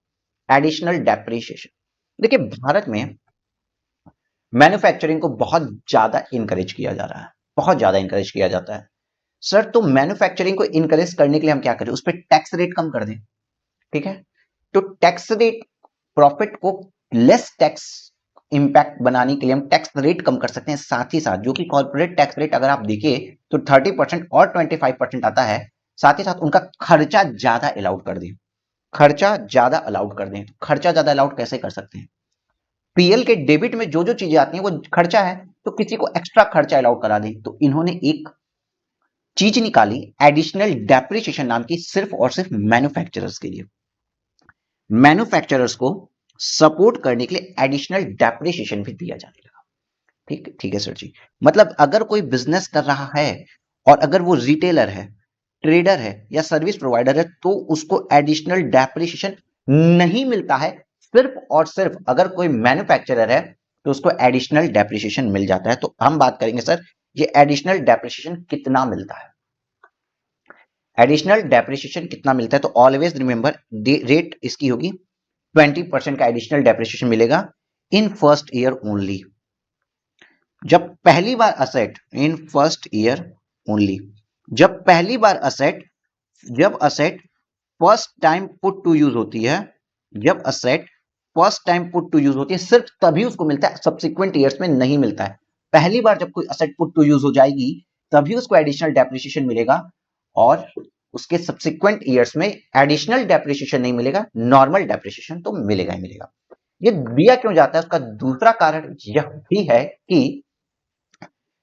एडिशनल डेप्रिसिएशन। देखिए भारत में मैन्युफैक्चरिंग को बहुत ज्यादा इंकरेज किया जा रहा है, बहुत ज्यादा इंकरेज किया जाता है सर। तो मैन्युफैक्चरिंग को इंकरेज करने के लिए हम क्या करें, उस पर टैक्स रेट कम कर दें। ठीक है, तो टैक्स रेट, प्रॉफिट को लेस टैक्स इंपैक्ट बनाने के लिए हम टैक्स रेट कम कर सकते हैं। साथ ही साथ जो कि कॉर्पोरेट टैक्स रेट अगर आप देखिए तो 30% और 25% आता है, साथ ही साथ उनका खर्चा ज्यादा अलाउड कर दें, खर्चा ज्यादा अलाउड कर दें। खर्चा ज्यादा अलाउड कैसे कर सकते हैं, पीएल के डेबिट में जो जो चीजें आती हैं वो खर्चा है, तो किसी को एक्स्ट्रा खर्चा अलाउड करा दें। तो इन्होंने एक चीज निकाली एडिशनल डेप्रिसिएशन नाम की, सिर्फ और सिर्फ मैन्युफैक्चरर्स के लिए। मैन्युफैक्चरर्स को सपोर्ट करने के लिए एडिशनल डेप्रिसिएशन भी दिया जाने लगा। ठीक ठीक है सर जी, मतलब अगर कोई बिजनेस कर रहा है और अगर वो रिटेलर है, ट्रेडर है या सर्विस प्रोवाइडर है, तो उसको एडिशनल डेप्रिसिएशन नहीं मिलता है। सिर्फ और सिर्फ अगर कोई मैन्युफैक्चरर है तो उसको एडिशनल डेप्रिसिएशन मिल जाता है। तो हम बात करेंगे सर ये एडिशनल डेप्रिसिएशन कितना मिलता है, एडिशनल डेप्रिसिएशन कितना मिलता है। तो ऑलवेज रिमेंबर रेट इसकी होगी 20% का एडिशनल डेप्रिसिएशन मिलेगा इन फर्स्ट ईयर ओनली। जब पहली बार asset in first year only, जब पहली बार असेट, जब asset first time put to use होती है, जब asset first time put to use होती है सिर्फ तभी उसको मिलता है, सब्सिक्वेंट ईयर्स में नहीं मिलता है। पहली बार जब कोई असेट पुट टू यूज हो जाएगी तभी उसको एडिशनल डेप्रिसिएशन मिलेगा, और उसके सब्सिक्वेंट ईयर्स में एडिशनल डेप्रिसिएशन नहीं मिलेगा, नॉर्मल डेप्रिसिएशन तो मिलेगा ही मिलेगा। ये दिया क्यों जाता है, उसका दूसरा कारण यह भी है कि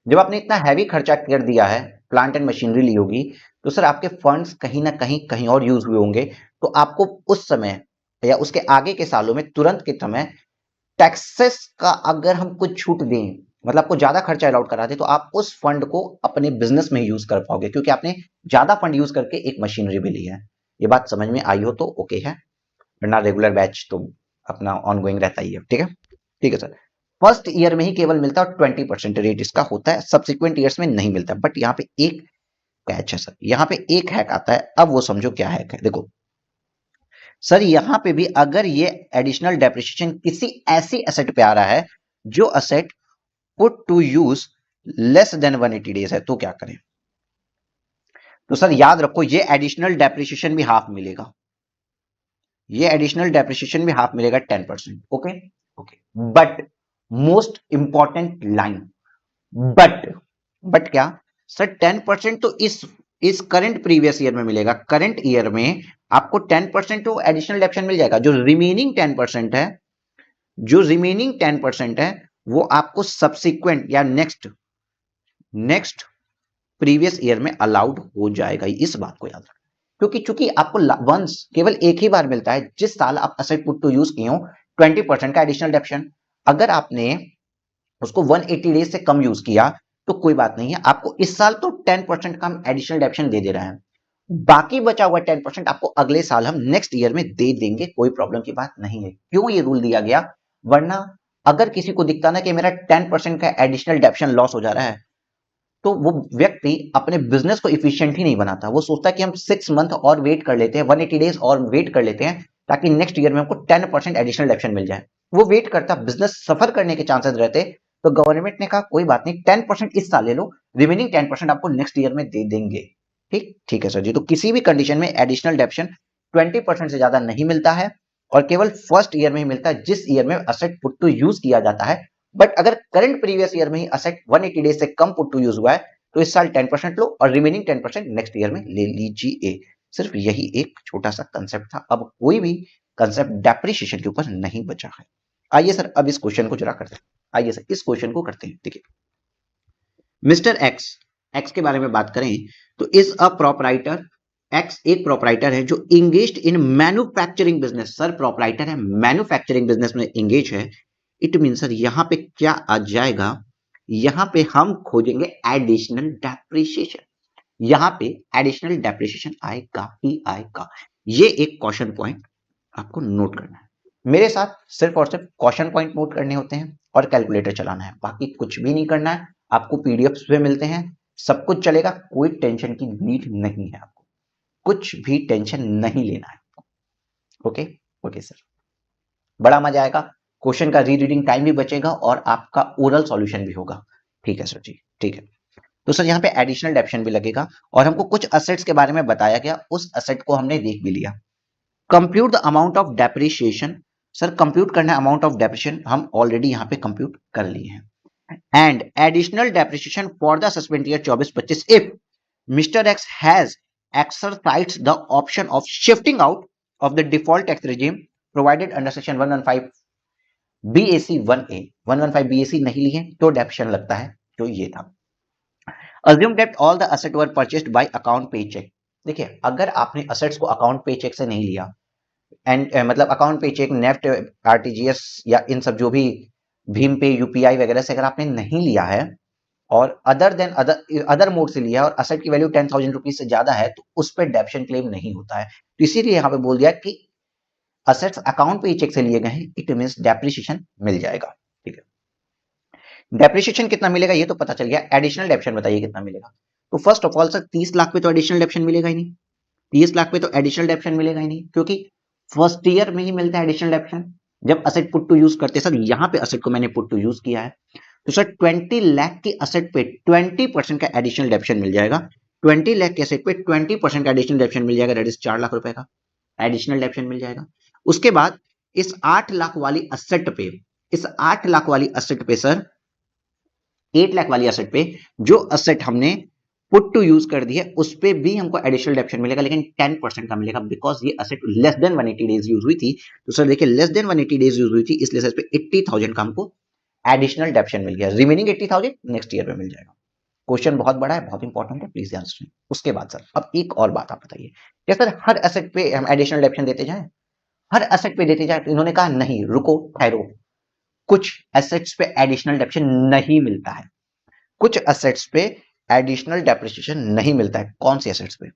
जब आपने इतना हैवी खर्चा कर दिया है, प्लांट एंड मशीनरी ली होगी, तो सर आपके फंड्स कहीं ना कहीं और यूज हुए होंगे, तो आपको उस समय या उसके आगे के सालों में तुरंत के समय टैक्सेस का अगर हम कुछ छूट दें, मतलब आपको ज्यादा खर्चा अलाउड करा दे, तो आप उस फंड को अपने बिजनेस में यूज कर पाओगे, क्योंकि आपने ज्यादा फंड यूज करके एक मशीनरी भी ली है। ये बात समझ में आई हो तो ओके है, वरना रेगुलर बैच तो अपना ऑनगोइंग रहता ही है। ठीक है, ठीक है सर। फर्स्ट ईयर में ही केवल मिलता है, 20% रेट इसका होता है, सब्सिक्वेंट ईयर्स में नहीं मिलता। बट यहाँ पे एक कैच है सर, यहाँ पे एक हैक आता है। अब वो समझो क्या हैक है। देखो सर, यहां पे भी अगर ये एडिशनल डेप्रिसिएशन किसी ऐसी एसेट पे आ रहा है जो asset put to use less than 180 days है, तो क्या करें? तो सर याद रखो, ये एडिशनल डेप्रिसिएशन भी हाफ मिलेगा, ये एडिशनल डेप्रिसिएशन भी हाफ मिलेगा, 10%। Okay okay. But most important line, but क्या सर, 10% तो इस करंट प्रीवियस ईयर में मिलेगा। करंट ईयर में आपको 10% तो एडिशनल डेप्रिसिएशन मिल जाएगा। जो रिमेनिंग 10% है, जो रिमेनिंग 10% है, वो आपको सब्सिक्वेंट या नेक्स्ट प्रीवियस ईयर में अलाउड हो जाएगा। इस बात को याद रखना, क्योंकि चूंकि आपको वंस केवल एक ही बार मिलता है, जिस साल आप असेट पुट टू यूज किए हो, 20% का एडिशनल डेप्रिसिएशन। अगर आपने उसको 180 डेज से कम यूज किया तो कोई बात नहीं है, आपको इस साल तो 10% का हम एडिशनल डेप्रिसिएशन दे रहे हैं, बाकी बचा हुआ 10% आपको अगले साल हम नेक्स्ट ईयर में दे देंगे, कोई प्रॉब्लम की बात नहीं है। क्यों ये रूल दिया गया? वरना अगर किसी को दिखता ना कि मेरा 10% का एडिशनल डेप्रिसिएशन लॉस हो जा रहा है, तो वो व्यक्ति अपने बिजनेस को इफिशिएंट ही नहीं बनाता। वो सोचता है कि हम 6 मंथ और वेट कर लेते हैं, 180 डेज और वेट कर लेते हैं, ताकि नेक्स्ट ईयर में हमको 10% एडिशनल डेप्रिसिएशन मिल जाए। वो वेट करता, बिजनेस सफर करने के चांसेस रहते। तो गवर्नमेंट ने कहा कोई बात नहीं, 10% इस साल ले लो, रिमेनिंग 10% आपको नेक्स्ट ईयर में दे देंगे। ठीक ठीक है सर जी। तो किसी भी कंडीशन में एडिशनल डेप्रिसिएशन 20% से ज्यादा नहीं मिलता है, और केवल फर्स्ट ईयर में ही मिलता है, जिस ईयर में असेट पुट टू यूज किया जाता है। बट अगर करंट प्रीवियस ईयर में ही असेट 180 डेज से कम पुट टू यूज हुआ है, तो इस साल 10% लो और रिमेनिंग 10% नेक्स्ट ईयर में ले लीजिए। सिर्फ यही एक छोटा सा कंसेप्ट था। अब कोई भी कंसेप्ट डेप्रिसिएशन के ऊपर नहीं बचा है। आइए सर, अब इस क्वेश्चन को जरा करते हैं। आइए सर, इस क्वेश्चन को करते हैं। देखिए, मिस्टर एक्स के बारे में बात करें तो इज अ प्रोपराइटर। एक्स एक प्रोपराइटर है जो engaged in manufacturing business. Sir proprietor है, मैन्युफैक्चरिंग बिजनेस में इंगेज है। इट मीन सर यहां पे क्या आ जाएगा, यहां पे हम खोजेंगे एडिशनल डेप्रिसिएशन। यहां पे एडिशनल डेप्रिसिएशन आएगा ही आएगा। ये एक क्वेश्चन पॉइंट आपको नोट करना है। मेरे साथ सिर्फ और सिर्फ क्वेश्चन पॉइंट नोट करने होते हैं और कैलकुलेटर चलाना है, बाकी कुछ भी नहीं करना है। आपको पीडीएफ्स पे मिलते हैं, सब कुछ चलेगा, कोई टेंशन की नीड नहीं है। आपको कुछ भी टेंशन नहीं लेना है। ओके ओके सर, बड़ा मजा आएगा। क्वेश्चन का रीडिंग टाइम भी बचेगा और आपका ओरल सॉल्यूशन भी होगा। ठीक है सर जी, ठीक है। तो सर यहाँ पे एडिशनल डेप्रिसिएशन भी लगेगा, और हमको कुछ असेट्स के बारे में बताया गया, उस असेट को हमने देख भी लिया। Compute the amount of depreciation. Sir compute करना है अमाउंट ऑफ डेप्रिसिएशन, हम ऑलरेडी यहाँ पे कंप्यूट कर लिए हैं। And additional depreciation for the suspend year 24-25 if mister x has exercised the option of shifting out of the default tax regime provided under section 115 BAC 1A। 115 BAC नहीं लिए तो डेप्रिसिएशन लगता है, तो ये था। Assume that all the assets were purchased by account पे चेक। देखिए, अगर आपने असेट्स को अकाउंट पे चेक से नहीं लिया, एंड मतलब account payee check, NEFT, RTGS या इन सब जो भी भीम पे, यूपीआई वगैरह से अगर आपने नहीं लिया है, और अदर मोड से लिया है, और असेट की वैल्यू 10,000 रुपीज से ज्यादा है, तो उस पर डेप्रिसिएशन क्लेम नहीं होता है। तो इसीलिए यहाँ पे बोल दिया कि असेट्स अकाउंट पे चेक से लिए गए हैं, इट मींस डेप्रिसिएशन मिल जाएगा। ठीक है, डेप्रिसिएशन कितना मिलेगा ये तो पता चल गया। एडिशनल डेप्रिसिएशन बताइए कितना मिलेगा। तो first of all sir 30 lakh पे तो एडिशनल डेप्रिसिएशन मिलेगा ही नहीं। 30 लाख पे तो एडिशनल डेप्रिसिएशन मिलेगा ही नहीं, क्योंकि फर्स्ट ईयर में ही मिलता है एडिशनल डेप्रिसिएशन जब असेट पुट टू यूज करते हैं। सर यहाँ पे असेट को मैंने पुट टू यूज किया है, तो सर 20 लाख की असेट पे 20% का एडिशनल डेप्रिसिएशन मिल जाएगा। 20 लाख के असेट पे 20% का एडिशनल डेप्रिसिएशन मिल जाएगा, दैट इज 4 लाख रुपए का एडिशनल डेप्रिसिएशन मिल जाएगा। उसके बाद इस 8 लाख वाली असेट पे, इस 8 लाख वाली असेट पे सर 8 लाख वाली असेट पे जो असेट हमने पुट टू यूज कर दी है उस पे भी हमको एडिशनल डेप्रिसिएशन मिलेगा, लेकिन 10% का मिलेगा बिकॉज ये asset less than 180 days use हुई थी। तो सर देखिए लेस देन 180 डेज यूज हुई थी, इसलिए सर इस पे 80,000 का हमको एडिशनल डेप्रिसिएशन मिल गया। रिमेनिंग 80,000 नेक्स्ट ईयर में मिल जाएगा। क्वेश्चन बहुत बड़ा है, बहुत इंपॉर्टेंट है, प्लीज ध्यान सुनिए। उसके बाद सर अब एक और बात आप बताइए, क्या सर हर एसेट पे हम एडिशनल डेप्रिसिएशन देते जाएं, हर एसेट पे देते जाए? तो इन्होंने कहा नहीं, रुको ठहरो, कुछ एसेट्स पे एडिशनल डेप्रिसिएशन नहीं मिलता है, कुछ एसेट्स पे एडिशनल डेप्रिसिएशन नहीं मिलता है। कौन सी एसेट्स पे?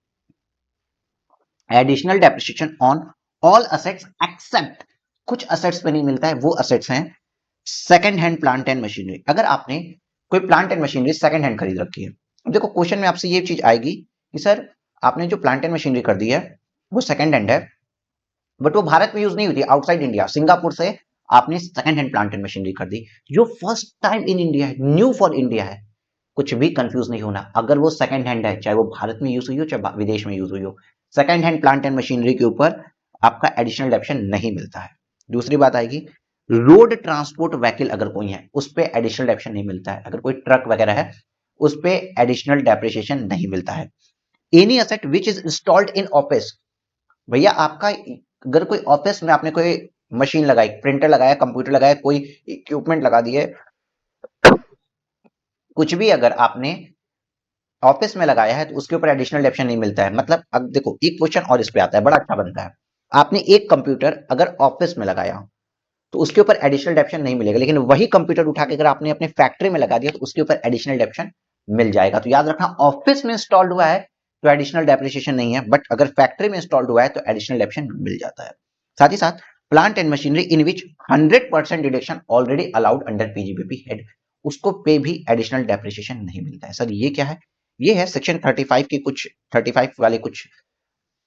Additional depreciation on all assets except, कुछ एसेट्स पे नहीं मिलता है, वो एसेट्स हैं second hand plant and machinery. अगर आपने कोई plant and machinery second hand खरीद रखी है, अब देखो क्वेश्चन में आपसे ये चीज आएगी कि सर आपने जो प्लांट एंड मशीनरी कर दी है वो सेकंड हैंड है, बट वो भारत में यूज नहीं हुई थी, आउटसाइड इंडिया, सिंगापुर से आपने second hand plant and machinery कर दी जो फर्स्ट टाइम इन इंडिया है, न्यू फॉर इंडिया है। कुछ भी कंफ्यूज नहीं होना, अगर वो सेकंड हैंड है, चाहे वो भारत में यूज हुई हो चाहे विदेश में यूज हुई हो, second hand plant and machinery के ऊपर आपका एडिशनल डेप्रिसिएशन नहीं मिलता है। दूसरी बात आएगी रोड ट्रांसपोर्ट व्हीकल अगर कोई है उस पे एडिशनल डेप्रिसिएशन नहीं मिलता है, अगर कोई ट्रक वगैरह है उस पे एडिशनल डेप्रिसिएशन नहीं मिलता है। Any asset which is installed in office, भैया आपका अगर कोई ऑफिस में आपने कोई मशीन लगाई, प्रिंटर लगाया, कंप्यूटर लगाया, कोई इक्विपमेंट लगा दिए, कुछ भी अगर आपने ऑफिस में लगाया है तो उसके ऊपर एडिशनल डेप्रिसिएशन नहीं मिलता है। मतलब अब देखो एक क्वेश्चन और इस पे आता है, बड़ा अच्छा बनता है। आपने एक कंप्यूटर अगर ऑफिस में लगाया तो उसके ऊपर एडिशनल डेप्रिसिएशन नहीं मिलेगा, लेकिन वही कंप्यूटर उठा के अगर आपने अपने फैक्ट्री में लगा दिया तो उसके ऊपर एडिशनल डेप्रिसिएशन मिल जाएगा। तो याद रखना, ऑफिस में इंस्टॉल्ड हुआ है तो एडिशनल डेप्रिसिएशन नहीं है, बट अगर फैक्ट्री में इंस्टॉल्ड हुआ है तो एडिशनल डेप्रिसिएशन मिल जाता है। साथ ही साथ plant and machinery in which 100% deduction already allowed under PGBP head, उसको पे भी एडिशनल डेप्रिसिएशन नहीं मिलता है। सर ये क्या है? ये है सेक्शन 35 के कुछ 35 वाले कुछ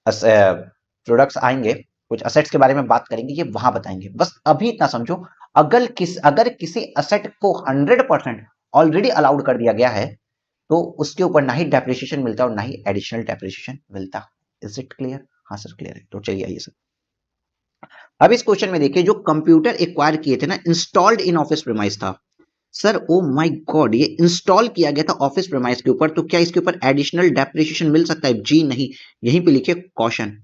प्रोडक्ट्स आएंगे, कुछ असेट्स के बारे में बात करेंगे, ये वहां बताएंगे। बस अभी इतना समझो, अगर किसी असेट को 100% ऑलरेडी अलाउड कर दिया गया है तो उसके ऊपर ना ही डेप्रिसिएशन मिलता और ना ही एडिशनल डेप्रिसिएशन मिलता। Is it clear? हाँ सर क्लियर है। तो चलिए आइए सर, अब इस क्वेश्चन में देखिए जो कंप्यूटर एक्वायर किए थे ना, इंस्टॉल्ड इन ऑफिस प्रीमाइस था। सर ओ माय गॉड, ये इंस्टॉल किया गया था ऑफिस प्रीमाइस के ऊपर, तो क्या इसके ऊपर एडिशनल डेप्रिसिएशन मिल सकता है? जी नहीं। यहीं पे लिखिए कॉशन,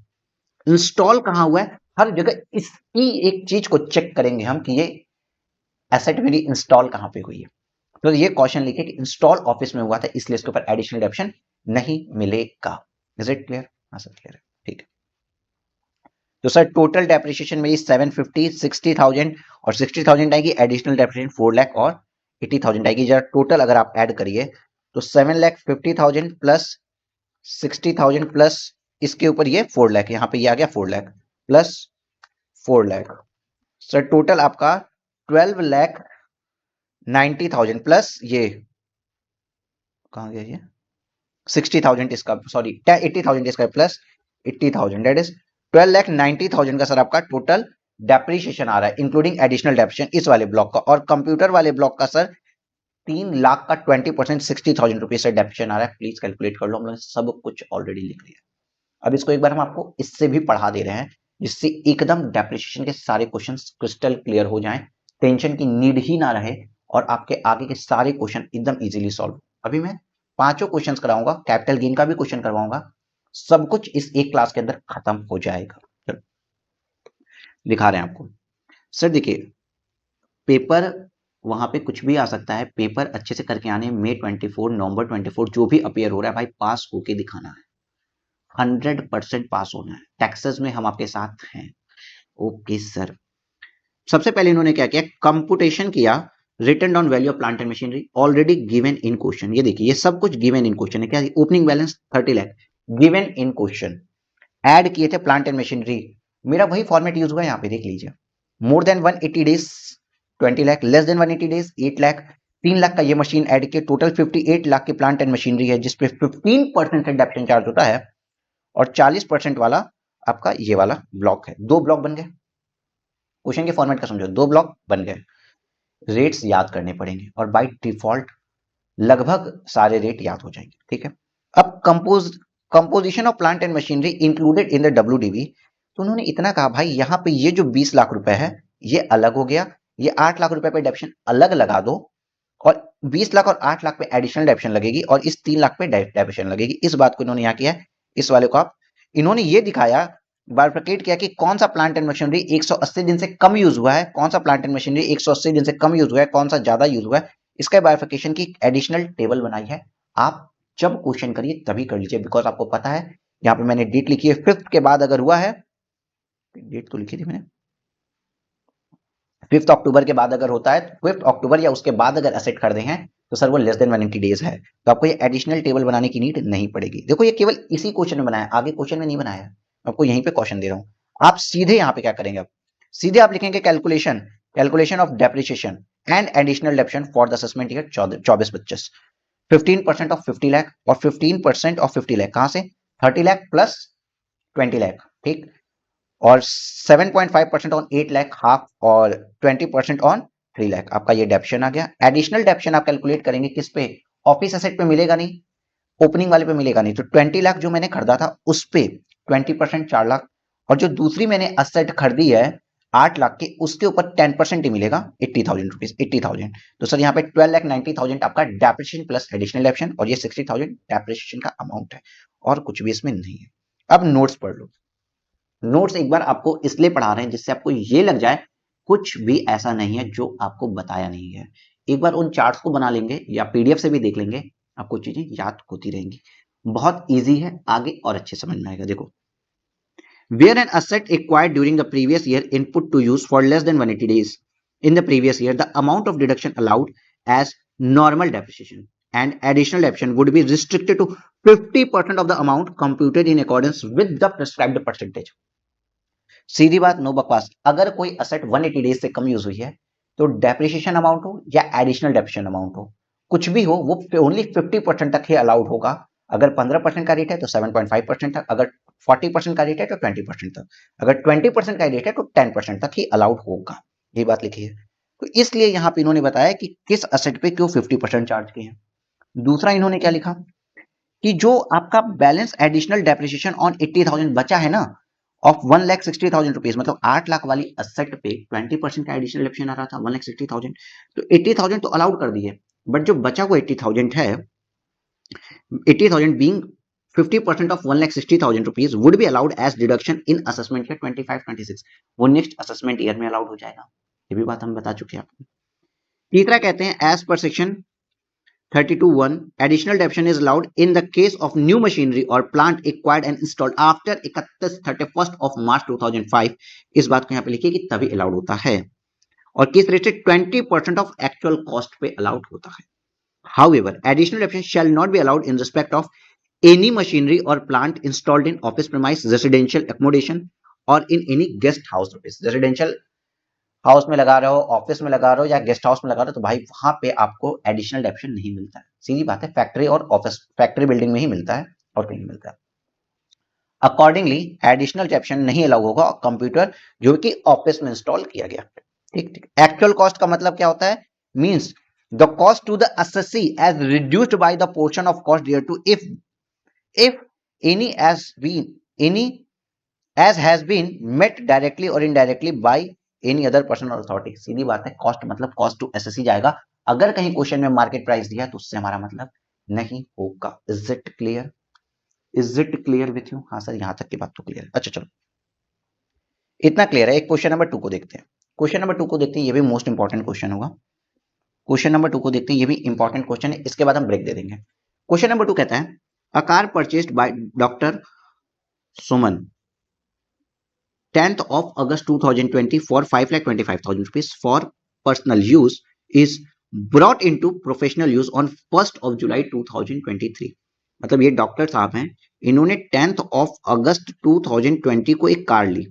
इंस्टॉल कहां हुआ है, हर जगह इसकी एक चीज को चेक करेंगे हम कि ये एसेट मेरी इंस्टॉल कहां पे हुई है। तो ये क्वेश्चन लिखे कि इंस्टॉल ऑफिस में हुआ था, इसलिए इसके ऊपर एडिशनल डेप्रिसिएशन नहीं मिलेगा। Is it clear? हाँ सर क्लियर है, ठीक है। तो सर टोटल डेप्रिसिएशन मेरी 750, 60,000 और 60,000 आएगी, एडिशनल डेप्रिसिएशन 4 लाख और 80,000 आएगी। जरा टोटल अगर आप ऐड करिए तो 7,50,000 प्लस 60,000 प्लस इसके ऊपर ये 4 लाख, यहाँ पे ये आ गया 4 lakh plus 4 lakh, sir total आपका 12,90,000 प्लस ये कहाँ गया ये 60,000 इसका, सॉरी 80,000 इसका प्लस 80,000, दैट इज 12,90,000 का सर आपका टोटल डेप्रिसिएशन आ रहा है, इंक्लूडिंग एडिशनल डेप्रिसिएशन इस वाले ब्लॉक का। और कंप्यूटर वाले ब्लॉक का सर 3 लाख का 20% 60,000 रुपीज से डेप्रिसिएशन आ रहा है। प्लीज कैलकुलेट कर लो, हम लोग सब कुछ ऑलरेडी लिख लिया। अब इसको एक बार हम आपको इससे भी पढ़ा दे रहे हैं जिससे एकदम डेप्रिसिएशन के सारे क्वेश्चंस क्रिस्टल क्लियर हो जाएं, टेंशन की नीड ही ना रहे और आपके आगे के सारे क्वेश्चन एकदम इजीली सॉल्व। अभी मैं 5 क्वेश्चंस कराऊंगा, कैपिटल गेन का भी क्वेश्चन करवाऊंगा, सब कुछ इस एक क्लास के अंदर खत्म हो जाएगा। चलो दिखा रहे हैं आपको। सर देखिए पेपर वहां पे कुछ भी आ सकता है, पेपर अच्छे से करके आने, May 24 नवंबर 24 जो भी अपियर हो रहा है भाई पास होके दिखाना है, 100% पास होना है। टैक्सेस में हम आपके साथ हैं। ओके सर, सबसे पहले इन्होंने क्या किया, कंपुटेशन किया return on value of plant and machinery already given in question. ये देखिए ये सब कुछ गिवन इन क्वेश्चन है। क्या opening balance 30 lakh given in question, add किए थे प्लांट एंड मशीनरी, मेरा वही फॉर्मेट यूज हुआ, यहाँ पे देख लीजिए। More than 180 days 20 lakh, less than 180 days 8 lakh, 3 lakh का ये मशीन ऐड किए, टोटल 58 लाख की प्लांट एंड मशीनरी है जिसपे 15% से डेप्रिसिएशन चार्ज होता है और 40% वाला आपका ये वाला ब्लॉक है, 2 ब्लॉक बन गए। क्वेश्चन के फॉर्मेट का समझो, 2 ब्लॉक बन गए। रेट्स याद करने पड़ेंगे और बाय डिफॉल्ट लगभग सारे रेट याद हो जाएंगे, ठीक है। अब composition of plant and machinery included in the WDV, तो उन्होंने इतना कहा भाई यहाँ पे ये जो 20 लाख रुपए है ये अलग हो गया, ये 8 लाख रुपए पे डेप्शन अलग लगा दो, और 20 लाख और 8 लाख पे एडिशनल डेप्शन लगेगी और इस 3 लाख पे डेप्शन लगेगी। इस बात को इन्होंने यहाँ किया है, इस वाले को आप, इन्होंने ये दिखाया, बारफिकेट किया कि कौन सा प्लांट एंड मशीनरी 180 दिन से कम यूज हुआ है, कौन सा प्लांट एंड मशीनरी 180 दिन से कम यूज हुआ है, कौन सा ज्यादा यूज हुआ है। इसका बायफिकेशन की एडिशनल टेबल बनाई है। आप जब क्वेश्चन करिए तभी कर लीजिए, बिकॉज आपको पता है यहाँ पे मैंने डेट लिखी है, 5th के बाद अगर हुआ है, डेट तो लिखी थी मैंने, 5 अक्टूबर के बाद अगर होता है, 5 अक्टूबर या उसके बाद अगर एसेट खरीदे हैं तो सर वो लेस देन 180 डेज है, तो आपको ये एडिशनल टेबल बनाने की नीड नहीं पड़ेगी। देखो ये केवल इसी क्वेश्चन में बनाया, आगे क्वेश्चन में नहीं बनाया, आपको यहीं पे क्वेश्चन दे रहा हूं। आप सीधे यहाँ पे क्या करेंगे, आप सीधे आप लिखेंगे calculation of depreciation and additional डेप्शन for the assessment year 24-25, 15% of 50 lakh और 15% ऑफ 50 लाख, कहां से 30 लाख प्लस 20 लाख, ठीक, और 7.5% ऑन 8 लाख हाफ और 20% ऑन 3 लाख, आपका ये डेप्शन आ गया। एडिशनल डेप्शन आप कैलकुलेट करेंगे किस पे, ऑफिस एसेट पे मिलेगा नहीं, ओपनिंग वाले पे मिलेगा नहीं, तो 20 लाख जो मैंने खरीदा था उस पे 20% 4 लाख, और जो दूसरी मैंने एसेट खरीदी है 8 लाख की, उसके ऊपर 10% ही मिलेगा 80,000 रुपीज, 80,000। तो सर यहाँ पे 12,90,000 आपका डेप्रिसिएशन प्लस एडिशनल डेप्शन, और ये 60,000 डेप्रिसिएशन का अमाउंट है, और कुछ भी इसमें नहीं है। अब नोट्स पढ़ लो। नोट्स एक बार आपको इसलिए पढ़ा रहे हैं जिससे आपको ये लग जाए कुछ भी ऐसा नहीं है जो आपको बताया नहीं है। एक बार उन चार्ट्स को बना लेंगे या PDF से भी देख लेंगे, आपको चीजें याद होती रहेंगी। बहुत इजी है, आगे और अच्छे समझ में आएगा। देखो, where an asset acquired during the previous year input to use for less than 180 days in the previous year, the amount of deduction allowed as normal depreciation and additional depreciation would be restricted to 50% of the amount computed in accordance with the prescribed percentage. सीधी बात, नो बकवास, अगर कोई असेट 180 डेज से कम यूज हुई है तो डेप्रिसिएशन अमाउंट हो या एडिशनल डेप्रिसिएशन अमाउंट हो, कुछ भी हो, वो ओनली 50% तक ही अलाउड होगा। अगर 15% का रेट है तो 7.5% तक, अगर 40% का रेट है तो 20% तक, अगर 20% का रेट है तो 10% तक ही अलाउड होगा। ये बात लिखी है। तो इसलिए यहाँ पे इन्होंने बताया कि किस असेट पे क्यों 50% चार्ज किए हैं। दूसरा इन्होंने क्या लिखा कि जो आपका बैलेंस एडिशनल डेप्रिसिएशन ऑन 80,000 बचा है ना, ऑफ 1,60,000 रुपीज, मतलब 8 लाख वाली असेट पे 20% का एडिशनल डेप्रिसिएशन आ रहा था 1,60,000, तो 80,000 तो अलाउड कर दिए, बट जो बचा हुआ 80,000 है, 80,000 being 50% of 1,60,000 rupees would be allowed as deduction in assessment year 25-26, वो नेक्स्ट असेसमेंट ईयर में अलाउड हो जाएगा। ये भी बात हम बता चुके हैं आपको। तीसरा कहते हैं as per section 32(1) additional deduction is allowed in the case of new machinery or plant acquired and installed after 31st of March 2005। इस बात को यहाँ पे लिखिए कि तभी अलाउड होता है, और किस रेट से 20% ऑफ एक्चुअल कॉस्ट पे अलाउड होता है। However, additional deduction shall not be allowed in respect of any machinery or plant installed in office premise, residential accommodation or in any guest house office। Residential house में लगा रहे हो, ऑफिस में लगा रहे हो या गेस्ट हाउस में लगा रहे हो, तो भाई वहां पे आपको एडिशनल डेप्रिसिएशन नहीं मिलता है। सीधी बात है, फैक्ट्री और ऑफिस, फैक्ट्री बिल्डिंग में ही मिलता है और कहीं मिलता है। अकॉर्डिंगली एडिशनल डेप्रिसिएशन नहीं अलाउ होगा कंप्यूटर जो कि ऑफिस में इंस्टॉल किया गया। ठीक ठीक। एक्चुअल कॉस्ट का मतलब क्या होता है, means the cost to the assessee as reduced by the portion of cost dear to if any as has been met directly or indirectly by any other person or authority। सीधी बात है, कॉस्ट मतलब कॉस्ट टू एसएससी जाएगा। अगर कहीं क्वेश्चन में मार्केट प्राइस दिया तो उससे हमारा मतलब नहीं होगा। Is it clear, is it clear with you? हाँ सर, यहां तक की बात तो क्लियर है। अच्छा चलो, इतना क्लियर है। एक क्वेश्चन नंबर 2 को देखते हैं। क्वेश्चन नंबर 2 को देखते हैं, ये भी मोस्ट इंपॉर्टेंट क्वेश्चन होगा। क्वेश्चन नंबर 2 को देखते हैं, ये भी इंपॉर्टेंट क्वेश्चन है, इसके बाद हम ब्रेक दे देंगे। क्वेश्चन नंबर 2 कहता है a car purchased by doctor Suman 10th of August 2020 for 5,25,000 rupees for personal use is brought into professional use on 1st of July 2023। मतलब ये डॉक्टर साहब हैं, इन्होंने 10th of August 2020 को एक कार ली,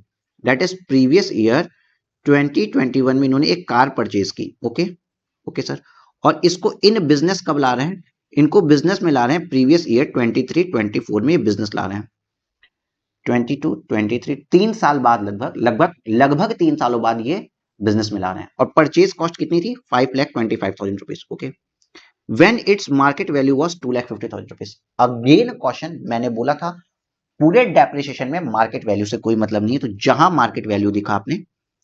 दैट इज प्रीवियस ईयर 2021 में इन्होंने एक कार परचेज की। ओके ओके सर, और इसको इन बिजनेस कब ला रहे हैं, इनको बिजनेस में ला रहे हैं प्रीवियस ईयर 23-24 में बिजनेस ला रहे हैं। 22, 23, 3 साल बाद लगभग 3 सालों बाद ये बिजनेस में ला रहे हैं। और परचेज कॉस्ट कितनी थी? 5,25,000 rupees. Okay, when its market value was 2,50,000 rupees. Again question मैंने बोला था पूरे डेप्रिसिएशन में मार्केट वैल्यू से कोई मतलब नहीं है, तो जहां मार्केट वैल्यू दिखा आपने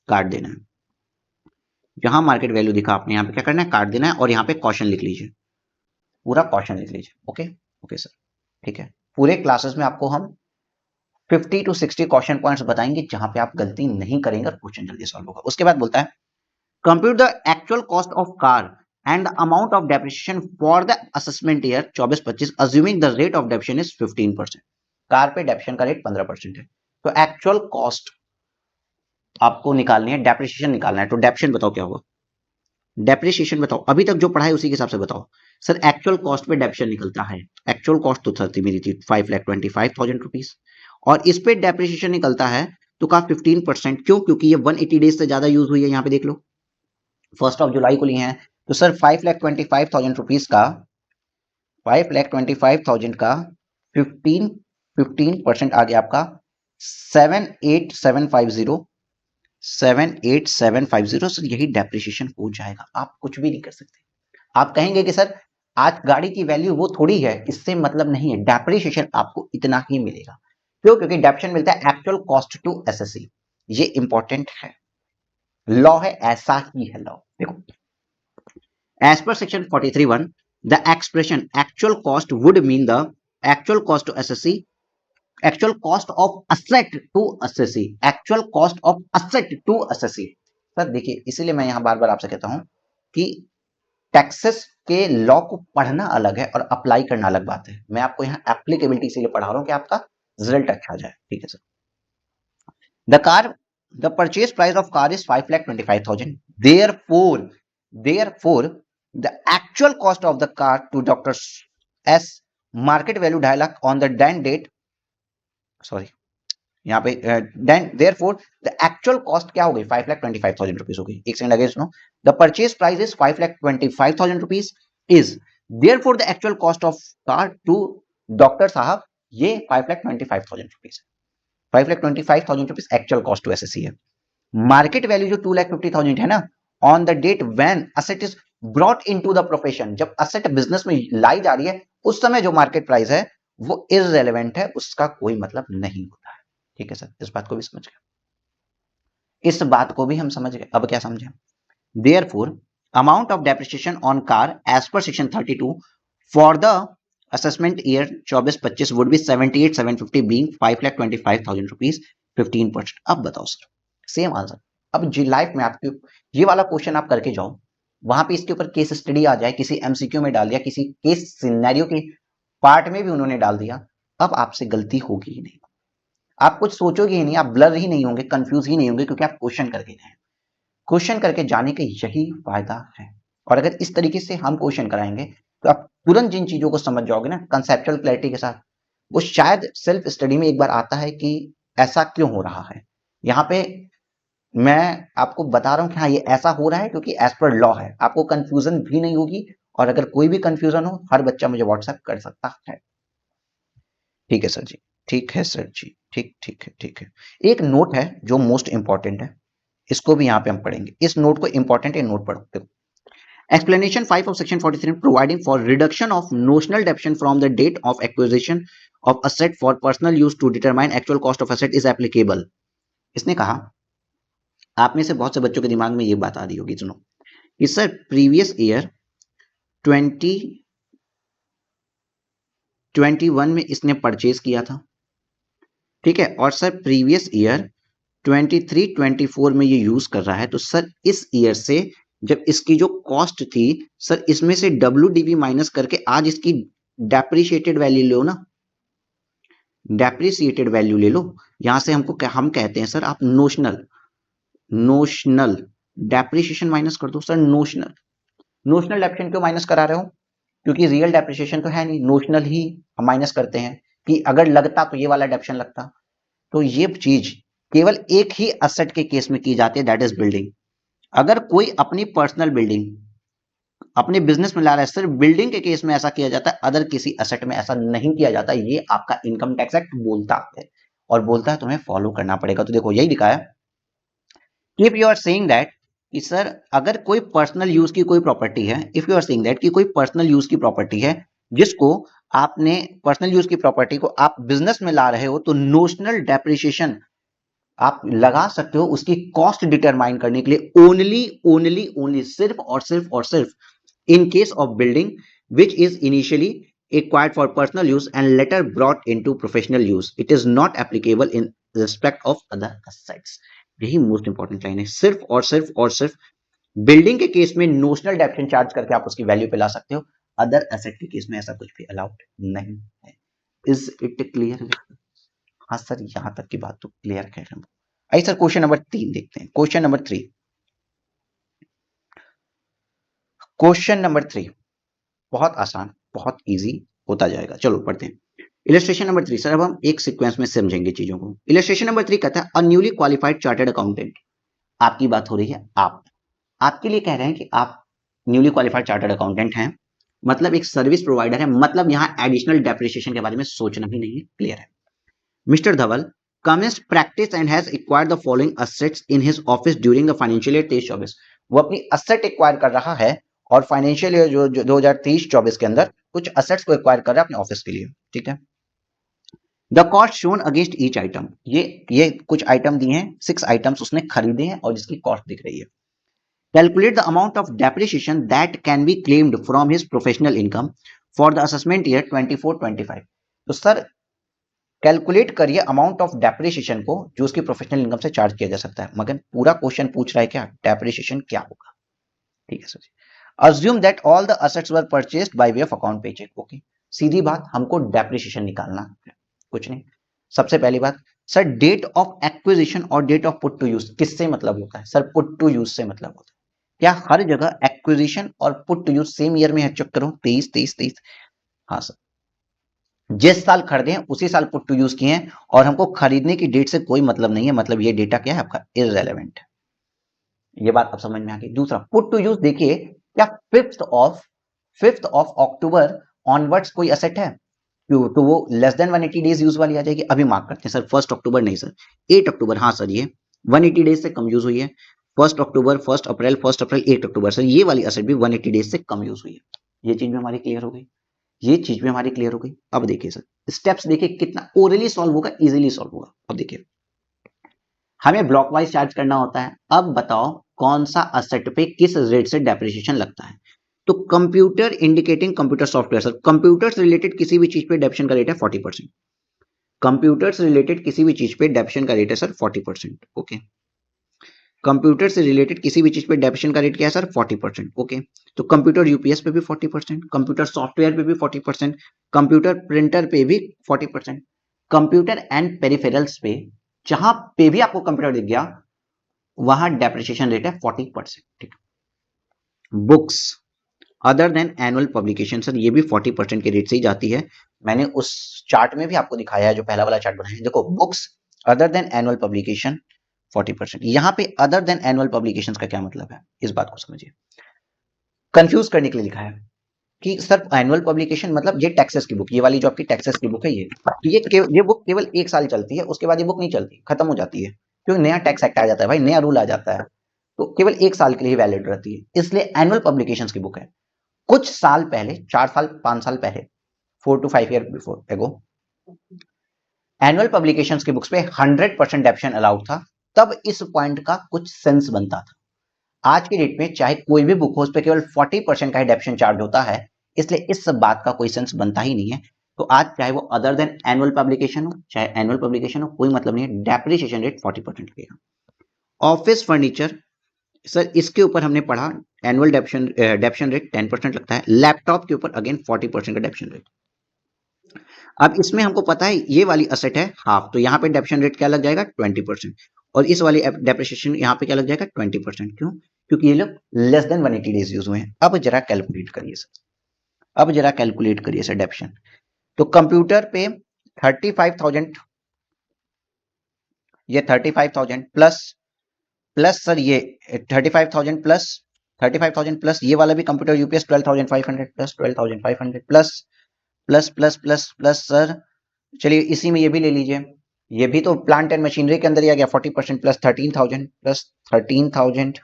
काट देना है। जहां मार्केट वैल्यू दिखा आपने यहाँ पे क्या करना है? काट देना है। और यहाँ पे क्वेश्चन लिख लीजिए, पूरा क्वेश्चन लिख लीजिए। ओके ओके सर, ठीक है। पूरे क्लासेस में आपको हम 50 to 60 क्वेश्चन पॉइंट्स बताएंगे जहां पे आप गलती नहीं करेंगे और क्वेश्चन जल्दी सॉल्व होगा। उसके बाद बोलता है compute the actual cost of car and the amount of depreciation for the assessment year 24-25 assuming the rate of depreciation is 15%। Car पे डेप्रिसिएशन का रेट 15% है, तो एक्चुअल कॉस्ट आपको निकालनी है, डेप्रिसिएशन निकालना है। तो डेप्रिसिएशन बताओ क्या होगा? डेप्रिसिएशन बताओ, अभी तक जो पढ़ा है उसी के हिसाब से बताओ। सर एक्चुअल कॉस्ट पे डेप्रिसिएशन निकलता है, एक्चुअल कॉस्ट तो थी मेरी थी 5,25,000 रुपीज, और इस पे डेप्रिसिएशन निकलता है तो कहा 15%। क्यों? क्योंकि ये 180 डेज से ज्यादा यूज हुई है। यहाँ पे देख लो 1 जुलाई को लिए हैं, तो सर 5,25,000 रुपीज का 5,25,000 का 15% आ गया आपका 7,8750। 7,8750 सर, यही डेप्रिसिएशन हो जाएगा। आप कुछ भी नहीं कर सकते। आप कहेंगे कि सर आज गाड़ी की वैल्यू वो थोड़ी है, इससे मतलब नहीं है, डेप्रिसिएशन आपको इतना ही मिलेगा। क्यों? क्योंकि डेप्रिसिएशन मिलता है एक्चुअल कॉस्ट टू एसएससी। ये इंपॉर्टेंट है, लॉ है, ऐसा ही है लॉ। देखो, as per section 43(1) the expression actual cost would mean the actual cost to assessee, actual cost of asset to assessee, actual cost of asset to assessee. Sir देखिए, इसीलिए मैं यहां बार बार आपसे कहता हूं कि टैक्सेस के लॉ को पढ़ना अलग है और अप्लाई करना अलग बात है। मैं आपको यहाँ एप्लीकेबिलिटी इसीलिए पढ़ा रहा हूँ कि आपका रिजल्ट अच्छा जाए। ठीक है sir. The purchase price of car is 5,25,000। Therefore the actual cost of the car to doctor S market value 2.5 lakh on the then date, sorry यहाँ पे देयरफॉर द एक्चुअल कॉस्ट क्या हो गई? 5,25,000 रुपीज हो गई। एक सेकंड अगेन सुनो, the purchase price is 5,25,000 rupees is therefore the actual cost of car to doctor साहब ये 5,25,000 rupees, 5,25,000 rupees actual cost to assessee है। मार्केट वैल्यू जो 2,50,000 है ना, on the date when asset is brought into the profession, जब असेट बिजनेस में लाई जा रही है उस समय जो मार्केट प्राइस है वो इररिलेवेंट है, उसका कोई मतलब नहीं होता है। ठीक है सर, इस बात को भी समझ गए, इस बात को भी हम समझ गए। अब क्या समझे? Therefore amount of depreciation on car as per section 32 for the assessment year 24-25 would be 78,750 being 5,25,000 rupees 15%। अब बताओ सर, सेम आंसर। अब जी लाइफ में आपके ये वाला क्वेश्चन आप करके जाओ, वहां पे इसके ऊपर केस स्टडी आ जाए, किसी एमसीक्यू में डाल दिया, किसी केस सिनेरियो के पार्ट में भी उन्होंने डाल दिया, अब आपसे गलती होगी ही नहीं। आप कुछ सोचोगे ही नहीं, आप ब्लर ही नहीं होंगे, कंफ्यूज ही नहीं होंगे, क्योंकि आप क्वेश्चन करके गए। क्वेश्चन करके जाने का यही फायदा है। और अगर इस तरीके से हम क्वेश्चन कराएंगे तो आप तुरंत जिन चीजों को समझ जाओगे ना कंसेप्चुअल क्लैरिटी के साथ, वो शायद सेल्फ स्टडी में एक बार आता है कि ऐसा क्यों हो रहा है। यहाँ पे मैं आपको बता रहा हूं कि हाँ ये ऐसा हो रहा है क्योंकि एज पर लॉ है, आपको कंफ्यूजन भी नहीं होगी। और अगर कोई भी कंफ्यूजन हो, हर बच्चा मुझे व्हाट्सएप कर सकता है। ठीक है सर जी, ठीक है सर जी, ठीक ठीक है, ठीक है। एक नोट है जो मोस्ट इंपॉर्टेंट है, इसको भी यहाँ पे हम पढ़ेंगे। इस नोट को इंपॉर्टेंट है, नोट पढ़ो। देखो, explanation 5 of section 43 providing for reduction of notional depreciation from the date of acquisition of asset for personal use to determine actual cost of asset is applicable। इसने कहा, आप में से बहुत से बच्चों के दिमाग में ये बात आ रही होगी, सुनो कि सर प्रीवियस ईयर 2021 में इसने परचेज किया था, ठीक है, और सर प्रीवियस ईयर 23-24 में ये यूज कर रहा है, तो सर इस ईयर से जब इसकी जो कॉस्ट थी सर, इसमें से WDV माइनस करके आज इसकी डेप्रिशिएटेड वैल्यू लो ना, डेप्रिशिएटेड वैल्यू ले लो। यहां से हमको हम कहते हैं सर आप नोशनल डेप्रिशिएशन माइनस कर दो। सर नोशनल डेप्रिशिएशन क्यों माइनस करा रहे हो? क्योंकि रियल डेप्रिशिएशन तो है नहीं, नोशनल ही हम माइनस करते हैं कि अगर लगता तो ये वाला डेप्रिशिएशन लगता। तो ये चीज केवल एक ही असेट के केस में की जाती है, दैट इज बिल्डिंग। अगर कोई अपनी पर्सनल बिल्डिंग अपने बिजनेस में ला रहा है, सिर्फ बिल्डिंग के केस में ऐसा किया जाता है, अदर किसी असेट में ऐसा नहीं किया जाता। ये आपका इनकम टैक्स एक्ट बोलता है। और बोलता है तुम्हें फॉलो करना पड़ेगा। तो देखो यही लिखा है, if you are saying that कि सर अगर कोई पर्सनल यूज की कोई प्रॉपर्टी है, if you are saying that कि कोई पर्सनल यूज की प्रॉपर्टी है जिसको आपने पर्सनल यूज की प्रॉपर्टी को आप बिजनेस में ला रहे हो, तो नोशनल डेप्रिसिएशन आप लगा सकते हो उसकी कॉस्ट डिटरमाइन करने के लिए ओनली ओनली ओनली सिर्फ और सिर्फ और सिर्फ in case of building which is initially acquired for personal use and later brought into professional use, it is not applicable in respect of other assets। यही मोस्ट इंपॉर्टेंट लाइन है, सिर्फ और सिर्फ बिल्डिंग के केस में नोशनल डेप्शन चार्ज करके आप उसकी वैल्यू पे ला सकते हो, अदर एसेट के केस में ऐसा कुछ भी अलाउड नहीं है। Is it clear? हाँ सर, यहां तक की बात तो क्लियर है। आइए सर क्वेश्चन नंबर 3 देखते हैं। क्वेश्चन नंबर 3, क्वेश्चन नंबर 3 बहुत आसान, बहुत इजी होता जाएगा। चलो पढ़ते हैं। इलस्ट्रेशन नंबर 3, सर अब हम एक सीक्वेंस में समझेंगे चीजों को। इलस्ट्रेशन नंबर 3 कहता है a newly qualified chartered accountant, आपकी बात हो रही है, आपके लिए कह रहे हैं कि आप न्यूली क्वालिफाइड चार्टर्ड अकाउंटेंट हैं, मतलब एक सर्विस प्रोवाइडर है, मतलब यहां एडिशनल डेप्रिसिएशन के बारे में सोचना भी नहीं है। क्लियर है? Mister Dhaval commenced practice and has acquired the following assets in his office during the financial year 23-24। वो अपनी असेट एक्वायर कर रहा है और फाइनेंशियल ईयर जो 2023-24 के अंदर कुछ असेट्स को एक्वायर कर रहा है अपने ऑफिस के लिए। ठीक है? The cost shown against each item, ये कुछ आइटम दिए हैं, 6 आइटम्स उसने खरीदे हैं और जिसकी कॉस्ट दिख रही है। Calculate the amount of depreciation that can be claimed from his professional income for the assessment year 24-25। तो सर कैलकुलेट करिए अमाउंट ऑफ डेप्रिसिएशन को जो उसकी प्रोफेशनल इनकम से चार्ज किया जा सकता है। मगर पूरा क्वेश्चन पूछ रहा है क्या, डेप्रिसिएशन क्या होगा। ठीक है sir ji. Assume that all the assets were purchased by way of account payee cheque. Okay, सीधी बात, हमको डेप्रिसिएशन निकालना है, कुछ नहीं। सबसे पहली बात सर, डेट ऑफ एक्विजिशन और date of put to use किससे मतलब होता है? सर पुट टू यूज से मतलब होता है। क्या हर जगह एक्विजिशन और put to use same year में है? चेक करो, 23। हाँ सर, जिस साल खरीदे हैं उसी साल पुट टू यूज किए हैं और हमको खरीदने की डेट से कोई मतलब नहीं है, मतलब ये डेटा क्या है आपका, इररेलेवेंट है। ये बात अब समझ में आ गई। दूसरा, पुट टू यूज देखिए, क्या 5th ऑफ अक्टूबर ऑनवर्ड्स कोई असेट है तो वो लेस देन 180 डेज यूज वाली आ जाएगी। अभी मार्क करते हैं सर, 1 अक्टूबर नहीं सर, 8 अक्टूबर। हाँ सर, ये 180 डेज से कम यूज हुई है। 1 अक्टूबर, 1 अप्रैल, 8 अक्टूबर, सर ये वाली असेट भी 180 डेज से कम यूज हुई है। ये चीज भी हमारी क्लियर हो गई, ये चीज भी हमारी क्लियर हो गई। अब देखिए सर, स्टेप्स देखिए कितना ओरली सॉल्व होगा, इजीली सॉल्व होगा। अब देखिए, हमें ब्लॉक वाइज चार्ज करना होता है। अब बताओ कौन सा असेट पे किस रेट से डेप्रिसिएशन लगता है। तो computer indicating computer software, sir computer से रिलेटेड किसी भी चीज पे डेप्रिसिएशन का रेट है 40%। कंप्यूटर से रिलेटेड किसी भी चीज पे डेप्रिसिएशन का रेट है सर 40%। ओके, कंप्यूटर से रिलेटेड किसी भी चीज पे डेप्रिसिएशन का रेट क्या है सर, 40%। ओके, तो कंप्यूटर यूपीएस पे भी 40%, कंप्यूटर सॉफ्टवेयर पे भी 40%, कंप्यूटर प्रिंटर पे भी 40%, कंप्यूटर एंड पेरिफेरल्स पे, जहां पे भी आपको कंप्यूटर दिख गया वहां डेप्रिसिएशन रेट है 40%। ठीक, books other than annual publication, sir ये भी 40% के रेट से ही जाती है। मैंने उस चार्ट में भी आपको दिखाया है, जो पहला वाला चार्ट बनाया है। देखो, books other than annual publication 40%। यहां पे अदर देन एनुअल पब्लिकेशंस का क्या मतलब है, इस बात को समझिए। कंफ्यूज करने के लिए लिखा है कि सर एनुअल पब्लिकेशन मतलब ये टैक्सेस की बुक, ये वाली जो आपकी टैक्सेस की बुक है, ये बुक केवल 1 साल चलती है, उसके बाद ये बुक नहीं चलती, खत्म हो जाती है, क्योंकि नया टैक्स एक्ट आ जाता है भाई, नया रूल आ जाता है, तो केवल 1 साल के लिए वैलिड रहती है। इसलिए एनुअल पब्लिकेशंस की बुक है। कुछ साल पहले, 4 साल 5 साल पहले, 4 to 5 ईयर बिफोर एगो, एनुअल पब्लिकेशंस की बुक्स पे 100% डेप्शन अलाउड था। तब इस पॉइंट का कुछ सेंस बनता था। आज की डेट में चाहे कोई भी बुक हो, उस पर केवल 40% का ही डेप्शन चार्ज होता है, इसलिए इस बात का कोई सेंस बनता ही नहीं है। तो आज चाहे वो अदर देन एनुअल पब्लिकेशन हो, चाहे एनुअल पब्लिकेशन हो, कोई मतलब नहीं है, डेप्रिसिएशन रेट 40% लगेगा। ऑफिस फर्नीचर, सर इसके ऊपर हमने पढ़ा, एनुअल डेप्शन रेट 10% लगता है। लैपटॉप के ऊपर अगेन 40% का डेप्शन रेट। अब इसमें हमको पता है ये वाली असेट है हाफ, तो यहाँ पे डेप्शन रेट क्या लग जाएगा, 20%। और इस वाली डेप्रिसिएशन यहाँ पे क्या लग जाएगा, 20%। क्यों? क्योंकि ये लोग लेस देन 180 डेज यूज हुए हैं। अब जरा कैलकुलेट करिए सर, अब जरा कैलकुलेट करिए सर डेप्शन। तो कंप्यूटर पे 35,000, ये 35,000 प्लस प्लस सर ये 35,000 प्लस ये वाला भी computer UPS 12,500 plus 12,500 plus plus plus plus plus sir, चलिए इसी में ये भी ले लीजिए, ये भी तो प्लांट एंड मशीनरी के अंदर ही आ गया 40% प्लस 13,000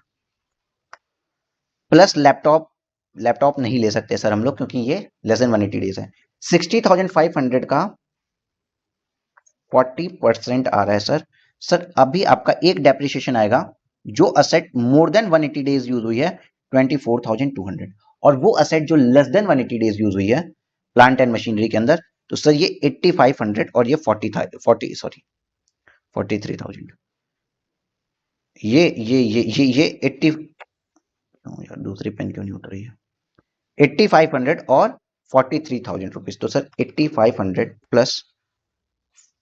प्लस लैपटॉप। लैपटॉप नहीं ले सकते सर हम लोग क्योंकि ये लेस देन 180 डेज है। 60,500 का 40% आ रहा है सर। सर अभी आपका एक डेप्रिसिएशन आएगा जो asset more than 180 days use हुई है 24,200, और वो असेट जो लेस देन 180 डेज यूज हुई है प्लांट एंड मशीनरी के अंदर, तो सर ये 8500 और ये 43,000। ये 80, यार दूसरी पेन क्यों नहीं उठ रही है, 8500 और 43,000 रुपीज। तो सर 8500 प्लस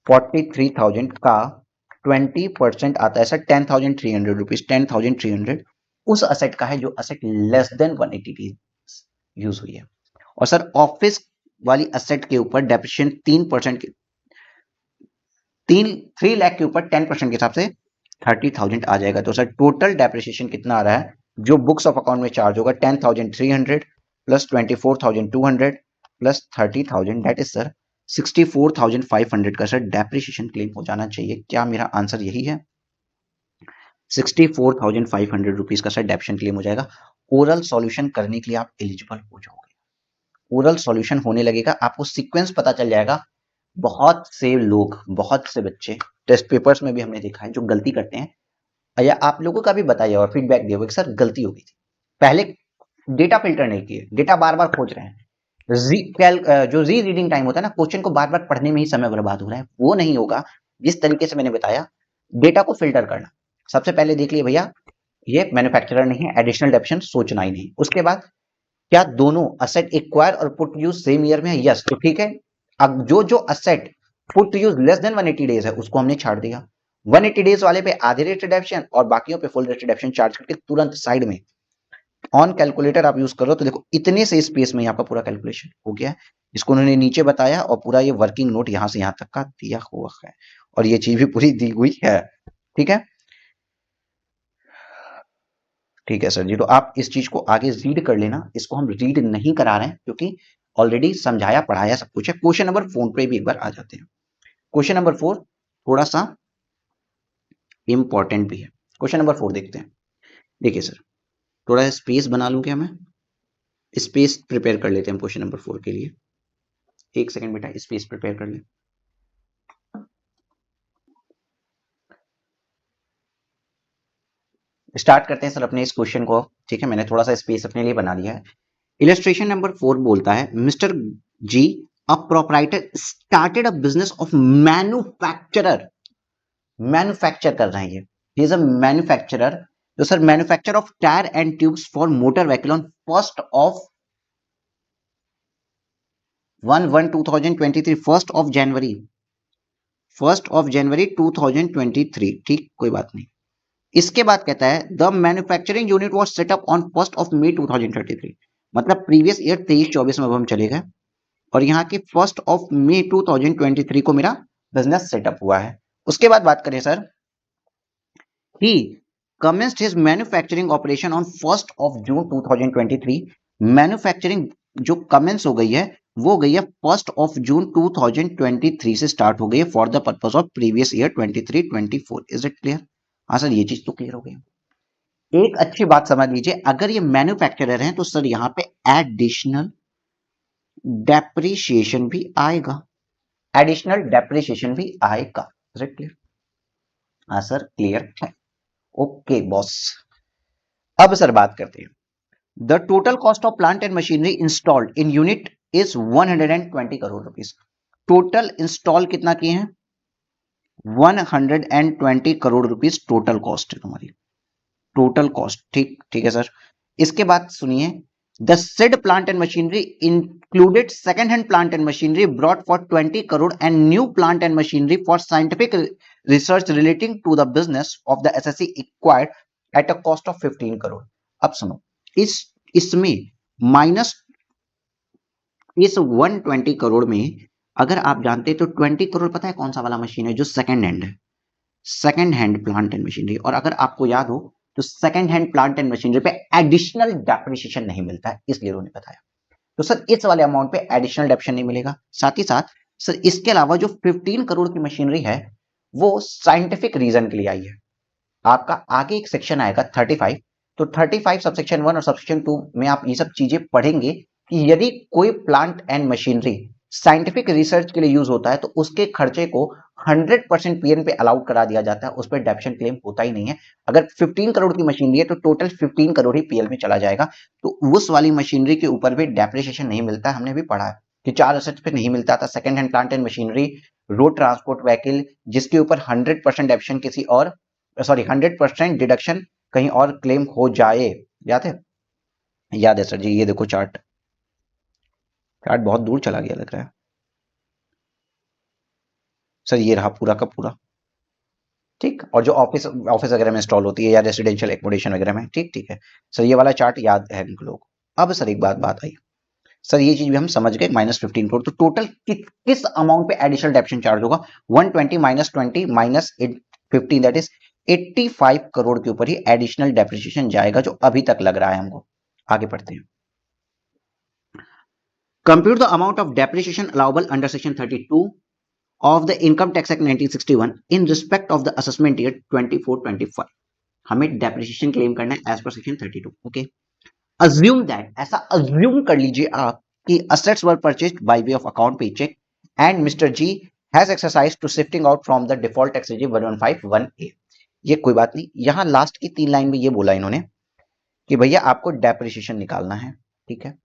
43,000 का 20% आता है सर 10,300 रुपीज। 10,300 उस असेट का है जो asset less than 180 days use हुई है। और सर ऑफिस वाली असेट के ऊपर डेप्रिसिएशन 3% के 3 लाख के ऊपर 10% के हिसाब से 30,000 आ जाएगा। तो सर टोटल डेप्रिसिएशन कितना आ रहा है जो बुक्स ऑफ अकाउंट में चार्ज होगा, 10,300 plus 24,200 plus 30,000, that is sir 64,500 का सर डेप्रिसिएशन क्लेम हो जाना चाहिए। क्या मेरा आंसर यही है? 64,500 रुपीज का सर डेप्रिसिएशन क्लेम हो जाएगा। ओरल सॉल्यूशन करने के लिए आप एलिजिबल हो जाओगे। ओरल सॉल्यूशन होने लगेगा, आपको सीक्वेंस पता चल जाएगा। बहुत से लोग, बहुत से बच्चे टेस्ट पेपर्स में भी हमने देखा है जो गलती करते हैं, या आप लोगों का भी बताइए और फीडबैक दिया कि सर गलती हो गई थी, पहले डेटा फिल्टर नहीं किए, डेटा बार बार खोज रहे हैं। जो री रीडिंग टाइम होता है ना, क्वेश्चन को बार बार पढ़ने में ही समय बर्बाद हो रहा है, वो नहीं होगा। जिस तरीके से मैंने बताया डेटा को फिल्टर करना, सबसे पहले देख लिए भैया ये मैन्युफैक्चरर नहीं है, एडिशनल डेप्शन सोचना ही नहीं। उसके बाद क्या दोनों असेट एक्वायर और पुट यूज सेम ईयर में है? यस, तो ठीक है। अब जो जो asset put use less than 180 days है उसको हमने छाड़ दिया। 180 डेज वाले पे आधे रेट रिडक्शन और बाकियों पे फुल रेट रिडक्शन चार्ज करके तुरंत साइड में ऑन कैलकुलेटर आप यूज करो तो देखो इतने से स्पेस में आपका पूरा कैलकुलेशन हो गया है। इसको उन्होंने नीचे बताया और पूरा ये वर्किंग नोट यहां से यहां तक का दिया हुआ है, और ये चीज भी पूरी दी हुई है। ठीक है, ठीक है सर जी। तो आप इस चीज को आगे रीड कर लेना, इसको हम रीड नहीं करा रहे हैं क्योंकि ऑलरेडी समझाया पढ़ाया सब कुछ है। क्वेश्चन नंबर 4 पे भी एक बार आ जाते हैं। क्वेश्चन नंबर 4 थोड़ा सा इंपॉर्टेंट भी है। क्वेश्चन नंबर 4 देखते हैं। देखिए सर, थोड़ा स्पेस बना लूं क्या मैं? स्पेस प्रिपेयर कर लेते हैं क्वेश्चन नंबर 4 के लिए। एक सेकंड बेटा, स्पेस प्रिपेयर कर ले। स्टार्ट करते हैं सर अपने इस क्वेश्चन को। ठीक है, मैंने थोड़ा सा स्पेस अपने लिए बना लिया है। इलस्ट्रेशन नंबर 4 बोलता है mister G a proprietor started a business of manufacturer. Manufacture कर रहे हैं ये, ही इज अ मैन्युफैक्चरर। तो sir manufacture of tyre and tubes for motor vehicle on 1st of 1/1/2023, 1st of January 2023। ठीक, कोई बात नहीं। इसके बाद कहता है the manufacturing unit was set up on 1st of May 2033। मतलब प्रीवियस ईयर 23-24 में अब हम चले गए और यहाँ की 1st of May 2023 को मेरा बिजनेस सेटअप हुआ है। उसके बाद बात करें sir, he commenced his manufacturing operation on 1st of June 2023। Manufacturing जो कमेंस हो गई है वो गई है 1st of June 2023 से स्टार्ट हो गई है for the purpose of previous year 23-24। Is it clear? हाँ सर, ये चीज तो क्लियर हो गई। एक अच्छी बात समझ लीजिए, अगर ये मैन्युफैक्चरर हैं तो सर यहाँ पे एडिशनल डेप्रिसिएशन भी आएगा, एडिशनल डेप्रिसिएशन भी आएगा। Is it clear? हाँ सर, क्लियर है। ओके बॉस, अब सर बात करते हैं। The total cost of plant and machinery installed in unit is 120 crore rupees. Total install कितना किए हैं? 120 करोड़ रुपीज टोटल कॉस्ट है तुम्हारी, टोटल कॉस्ट। ठीक, ठीक है सर। इसके बाद सुनिए, the said plant and machinery included second hand plant and machinery brought for 20 crore and new plant and machinery for scientific research relating to the business of the SSC acquired at a cost of 15 crore. अब सुनो, इसमें माइनस इस 120 करोड़ में अगर आप जानते तो 20 करोड़ पता है कौन सा वाला मशीन है जो सेकंड हैंड है? Second hand plant and machinery. और अगर आपको याद हो तो second hand plant and machinery पे एडिशनल डेप्रिसिएशन नहीं मिलता है, इसलिए उन्होंने बताया। तो सर इस वाले अमाउंट पे एडिशनल डेप्रिसिएशन नहीं मिलेगा। साथ ही साथ सर इसके अलावा जो 15 करोड़ की मशीनरी है वो साइंटिफिक रीजन के लिए आई है। आपका आगे एक सेक्शन आएगा 35, तो 35 सबसेक्शन 1 और सबसेक्शन 2 में आप ये सब चीजें पढ़ेंगे कि यदि कोई plant and machinery scientific research के लिए यूज होता है तो उसके खर्चे को 100% पीएन पे अलाउड करा दिया जाता है, उस पर डेप्शन क्लेम होता ही नहीं है। अगर 15 करोड़ की मशीनरी है तो टोटल 15 करोड़ ही पीएल में चला जाएगा, तो उस वाली मशीनरी के ऊपर भी डेप्रिसिएशन नहीं मिलता। हमने भी पढ़ा है कि 4 असेट्स पे नहीं मिलता था, second hand plant and machinery, road transport vehicle जिसके ऊपर 100% डेप्शन किसी और 100% डिडक्शन कहीं और क्लेम हो जाए। याद है? याद है सर जी। ये देखो चार्ट बहुत दूर चला गया लग रहा है सर। ये रहा पूरा का पूरा, ठीक। और जो ऑफिस ऑफिस वगैरह में इंस्टॉल होती है या रेसिडेंशियल एकोमोडेशन वगैरह में, ठीक ठीक है सर। ये वाला चार्ट याद है हम लोग। अब सर एक बात आई सर, ये चीज भी हम समझ गए, -15 करोड़। तो टोटल किस अमाउंट पे एडिशनल डेप्शन चार्ज होगा? 120 -20 -15 दैट इज 85 करोड़ के ऊपर ही एडिशनल डेप्रिसिएशन जाएगा, जो अभी तक लग रहा है हमको। आगे पढ़ते हैं। Compute the amount of depreciation allowable under section 32 of the Income Tax Act 1961 in respect of the assessment year 24-25। हमें डेप्रिसिएशन क्लेम करना है एज पर सेक्शन 32। ओके, अज्यूम दैट, ऐसा अज्यूम कर लीजिए आप कि assets were purchased by way of account paycheck and Mr. G has exercised to shifting out from the default tax regime 1151A। ये कोई बात नहीं, यहां लास्ट की 3 लाइन में ये बोला इन्होंने कि भैया आपको डेप्रिसिएशन निकालना है, ठीक है,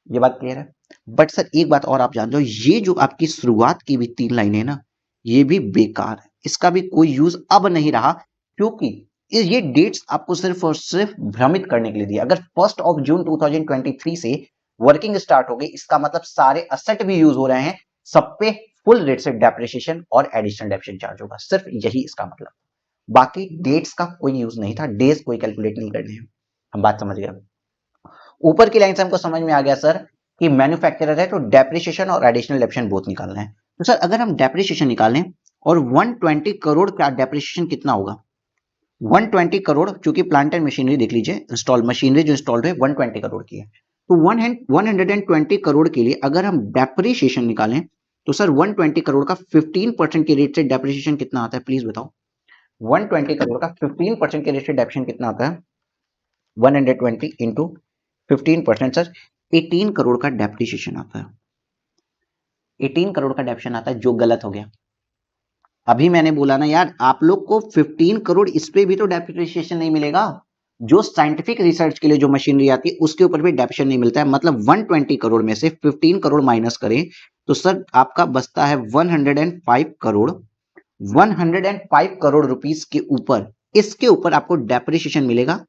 ये बात क्लियर है। बट सर एक बात और आप जानते हो, ये जो आपकी शुरुआत की भी 3 लाइनें ना, ये भी बेकार है, इसका भी कोई यूज अब नहीं रहा, क्योंकि ये डेट्स आपको सिर्फ और सिर्फ भ्रमित करने के लिए दिया। अगर 1 जून 2023 से वर्किंग स्टार्ट हो गई, इसका मतलब सारे असेट भी यूज हो रहे हैं, सब पे फुल रेट से डेप्रिसिएशन और एडिशनल डेप्रिसिएशन चार्ज होगा, सिर्फ यही इसका मतलब। बाकी डेट्स का कोई यूज नहीं था, डेज कोई कैलकुलेट नहीं करने हैं। हम बात समझ गए। ऊपर की लाइन से हमको समझ में आ गया सर कि मैन्युफैक्चरर है तो डेप्रिसिएशन और एडिशनल डेप्रिसिएशन बोथ निकालना है। तो सर अगर हम डेप्रिसिएशन निकालें और 120 करोड़ का डेप्रिसिएशन कितना होगा? 120 करोड़, चूंकि प्लांट एंड मशीनरी देख लीजिए, इंस्टॉल मशीनरी जो इंस्टॉल्ड है 120 करोड़ की है, तो 120 करोड़ के लिए अगर हम डेप्रिसिएशन निकालें तो सर 120 करोड़ का 15% के रेट से डेप्रिसिएशन कितना आता है, प्लीज बताओ। 120 करोड़ का 15% के रेट से डेप्रिसिएशन कितना आता है? 120 इंटू 15% सर 18 करोड़ का डेप्रिसिएशन आता है। 18 करोड़ का डेप्रिसिएशन आता है, जो गलत हो गया। अभी मैंने बोला ना यार, आप लोग को 15 करोड़ इस पे भी तो डेप्रिसिएशन नहीं मिलेगा। जो साइंटिफिक रिसर्च के लिए जो मशीनरी आती है उसके ऊपर भी डेप्रिसिएशन नहीं मिलता है। मतलब 120 करोड़ में से 15 करोड़ माइनस करें तो सर आपका बचता है 105 करोड़। 105 करोड़ रुपीस के ऊपर, इसके ऊपर आपको डेप्रिसिएशन मिलेगा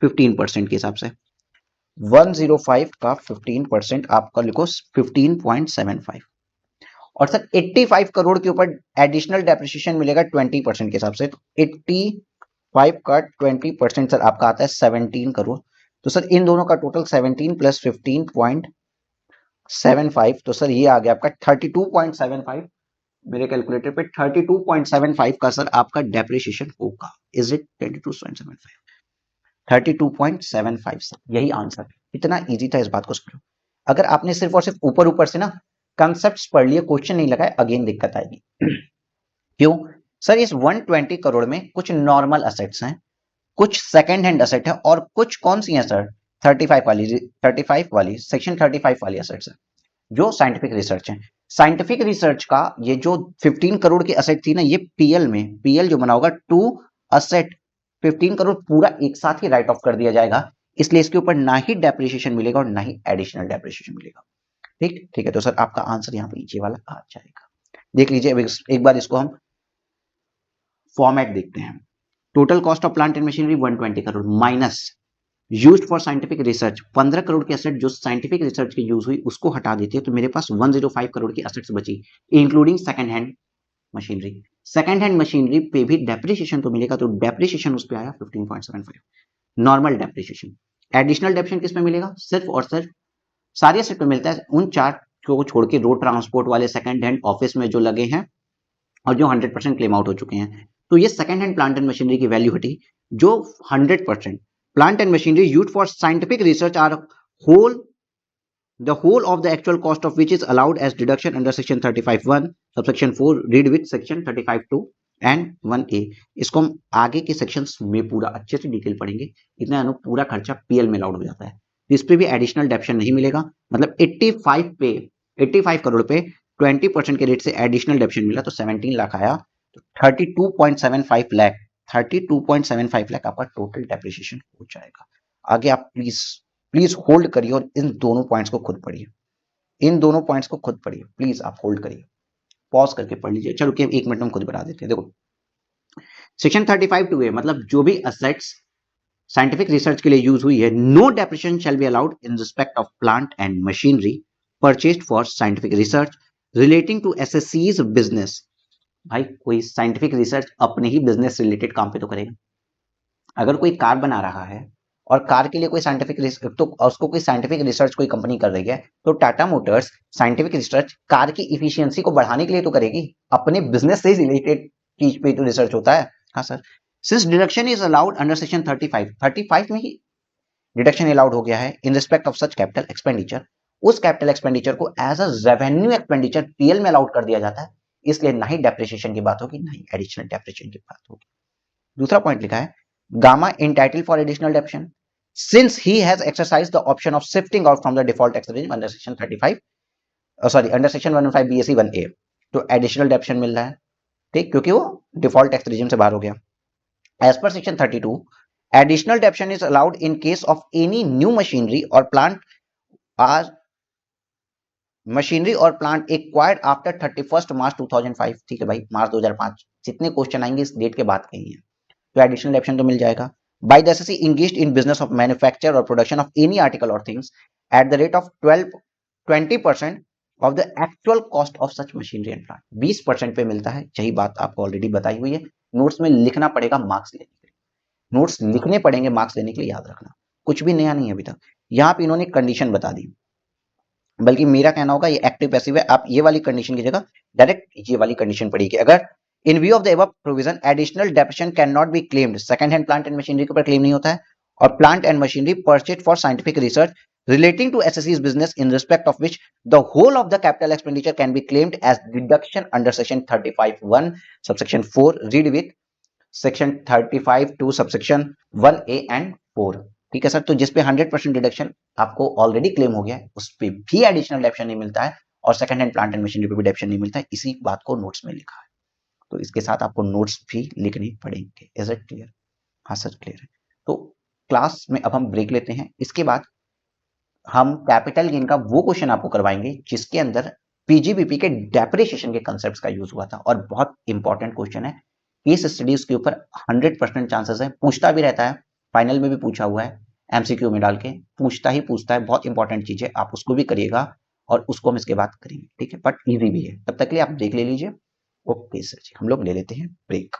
15% के हिसाब से। 105 का 15% आपका लिखो 15.75। और सर 85 करोड़ के ऊपर एडिशनल डेप्रिसिएशन मिलेगा 20% के हिसाब से, तो 85 का 20% सर आपका आता है 17 करोड़। तो सर इन दोनों का टोटल 17 प्लस 15.75, तो सर ये आ गया आपका 32.75। मेरे कैलकुलेटर पे 32.75 का सर आपका डेप्रिसिएशन होगा। Is it 22.75? 32.75 सर, यही आंसर है। इतना इजी था, इस बात को समझो। अगर आपने सिर्फ और सिर्फ ऊपर ऊपर से ना कंसेप्ट्स पढ़ लिए, क्वेश्चन नहीं लगाए, अगेन दिक्कत आएगी। क्यों सर? इस 120 करोड़ में कुछ नॉर्मल असेट्स हैं, कुछ सेकंड हैंड असेट है, और कुछ कौन सी हैं सर? 35 वाली सेक्शन 35 वाली असेट्स है, जो साइंटिफिक रिसर्च है। साइंटिफिक रिसर्च का ये जो 15 करोड़ की असेट थी ना, ये पीएल में, पीएल जो बना होगा टू असेट, 15 करोड़ पूरा एक साथ ही राइट ऑफ कर दिया जाएगा, इसलिए इसके ऊपर ना ही डेप्रिसिएशन मिलेगा और ना ही एडिशनल डेप्रिसिएशन मिलेगा। ठीक ठीक है, तो सर आपका आंसर यहाँ पे नीचे वाला आ जाएगा। देख लीजिए एक बार इसको हम फॉर्मेट देखते हैं। Total cost of plant and machinery 120 crore minus used for scientific research 15 crore की असेट जो साइंटिफिक रिसर्च की यूज हुई उसको हटा देते हैं, तो मेरे पास 105 करोड़ की असेट्स बची, including second hand machinery. Second hand machinery पे भी डेप्रिसिएशन तो मिलेगा, तो डेप्रिसिएशन उस पे आया 15.75 नॉर्मल डेप्रिसिएशन। एडिशनल डेप्रिसिएशन किस पे मिलेगा? सिर्फ और सिर्फ सारे असेट पे मिलता है, उन 4 को छोड़ के, रोड ट्रांसपोर्ट वाले, सेकंड हैंड ऑफिस में जो लगे हैं और जो 100% क्लेम आउट हो चुके हैं। तो ये second hand plant and machinery की वैल्यू हटी, जो 100% plant and machinery used for scientific research are whole, the whole of the actual cost of which is allowed as deduction under section 35(1) subsection 4 read with section 35(2). And 1A। इसको हम आगे के सेक्शंस में पूरा अच्छे से डिटेल पढ़ेंगे। इतना अनु पूरा खर्चा पीएल में अलाउड हो जाता है, इस पे भी एडिशनल डेप्शन नहीं मिलेगा। मतलब 85 करोड़ पे 20% के रेट से एडिशनल डेप्शन मिला तो 17 लाख आया, तो 32.75 लाख 32.75 लाख आपका टोटल डेप्रिसिएशन हो जाएगा। आगे आप प्लीज प्लीज होल्ड करिए और इन दोनों पॉइंट्स को खुद पढ़िए, इन दोनों पॉइंट्स को खुद पढ़िए, प्लीज आप होल्ड करिए, पॉज करके पढ़ लीजिए। चलो कि 1 मिनट में खुद बता देते हैं। देखो सेक्शन 35(2)A मतलब जो भी असेट्स साइंटिफिक रिसर्च के लिए यूज हुई है, no depreciation shall be allowed in respect of plant and machinery purchased for scientific research relating to assessee's business. भाई कोई साइंटिफिक रिसर्च अपने ही बिजनेस रिलेटेड काम पे तो करेगा। अगर कोई कार बना रहा है और कार के लिए कोई साइंटिफिक रिसर्च, तो उसको कोई साइंटिफिक रिसर्च कोई कंपनी कर रही है, तो Tata Motors scientific research car की इफिशियंसी को बढ़ाने के लिए तो करेगी, अपने बिजनेस से रिलेटेड चीज पे तो रिसर्च होता है। हाँ sir, since deduction is allowed under section 35 में ही डिडक्शन अलाउड हो गया है in respect of such capital expenditure, उस कैपिटल एक्सपेंडिचर को as a revenue expenditure PL में अलाउड कर दिया जाता है, इसलिए ना ही डेप्रिसिएशन की बात होगी, ना ही एडिशनल डेप्रिसिएशन की बात होगी। दूसरा पॉइंट लिखा है gamma entitled for additional deduction since he has exercised the option of shifting out from the default tax regime under section 35 under section 115 BSE 1A, तो एडिशनल डेप्शन मिल रहा है, ठीक, क्योंकि वो डिफॉल्ट टैक्स रिजिम से बाहर हो गया। As per section 32 additional depreciation is allowed in case of any new machinery और प्लांट एक्वायर्ड आफ्टर 31 मार्च 2005। ठीक है भाई, मार्च 2005, जितने क्वेश्चन आएंगे इस डेट के बाद के ही है, तो एडिशनल डेप्शन तो मिल जाएगा। By the assessee engaged in business of manufacture और प्रोडक्शन ऑफ एनी आर्टिकल और things at the rate of 20% of the actual cost of such machinery and plant. 20% पे मिलता है, यही बात आपको ऑलरेडी बताई हुई है, नोट्स में लिखना पड़ेगा मार्क्स लेने के लिए, नोट्स लिखने पड़ेंगे मार्क्स लेने के लिए, याद रखना, कुछ भी नया नहीं है अभी तक। यहाँ पे इन्होंने कंडीशन बता दी, बल्कि मेरा कहना होगा ये एक्टिव पैसिव है, आप ये वाली कंडीशन की जगह डायरेक्ट ये वाली कंडीशन पढ़िए कि अगर इन view of the above provision additional depreciation can not be claimed, second hand plant and machinery के ऊपर क्लेम नहीं होता है, और plant and machinery purchased for scientific research relating to SSC's business in respect of which the whole of the capital expenditure can be claimed as deduction under section 35(1) subsection 4 read with section 35(2) subsection 1A and 4। ठीक है सर, तो जिसपे 100% डिडक्शन आपको ऑलरेडी क्लेम हो गया है उस पे भी एडिशनल डेप्शन नहीं मिलता है, और second hand plant and machinery पे भी डेप्शन नहीं मिलता है, इसी बात को नोट्स में लिखा है, तो इसके साथ आपको नोट्स भी लिखने पड़ेंगे। Is it clear? हाँ सर क्लियर है। तो क्लास में अब हम ब्रेक लेते हैं, इसके बाद हम कैपिटल गेन का वो क्वेश्चन आपको करवाएंगे जिसके अंदर पीजीबीपी के डेप्रिसिएशन के कंसेप्ट का यूज हुआ था, और बहुत इंपॉर्टेंट क्वेश्चन है, केस स्टडीज के ऊपर 100% चांसेस है, पूछता भी रहता है, फाइनल में भी पूछा हुआ है, एमसीक्यू में डाल के पूछता है, बहुत इंपॉर्टेंट चीज है, आप उसको भी करिएगा और उसको हम इसके बाद करेंगे, ठीक है, बट इजी भी है। तब तक के लिए आप देख ले लीजिए। ओके सर जी, हम लोग ले लेते हैं ब्रेक।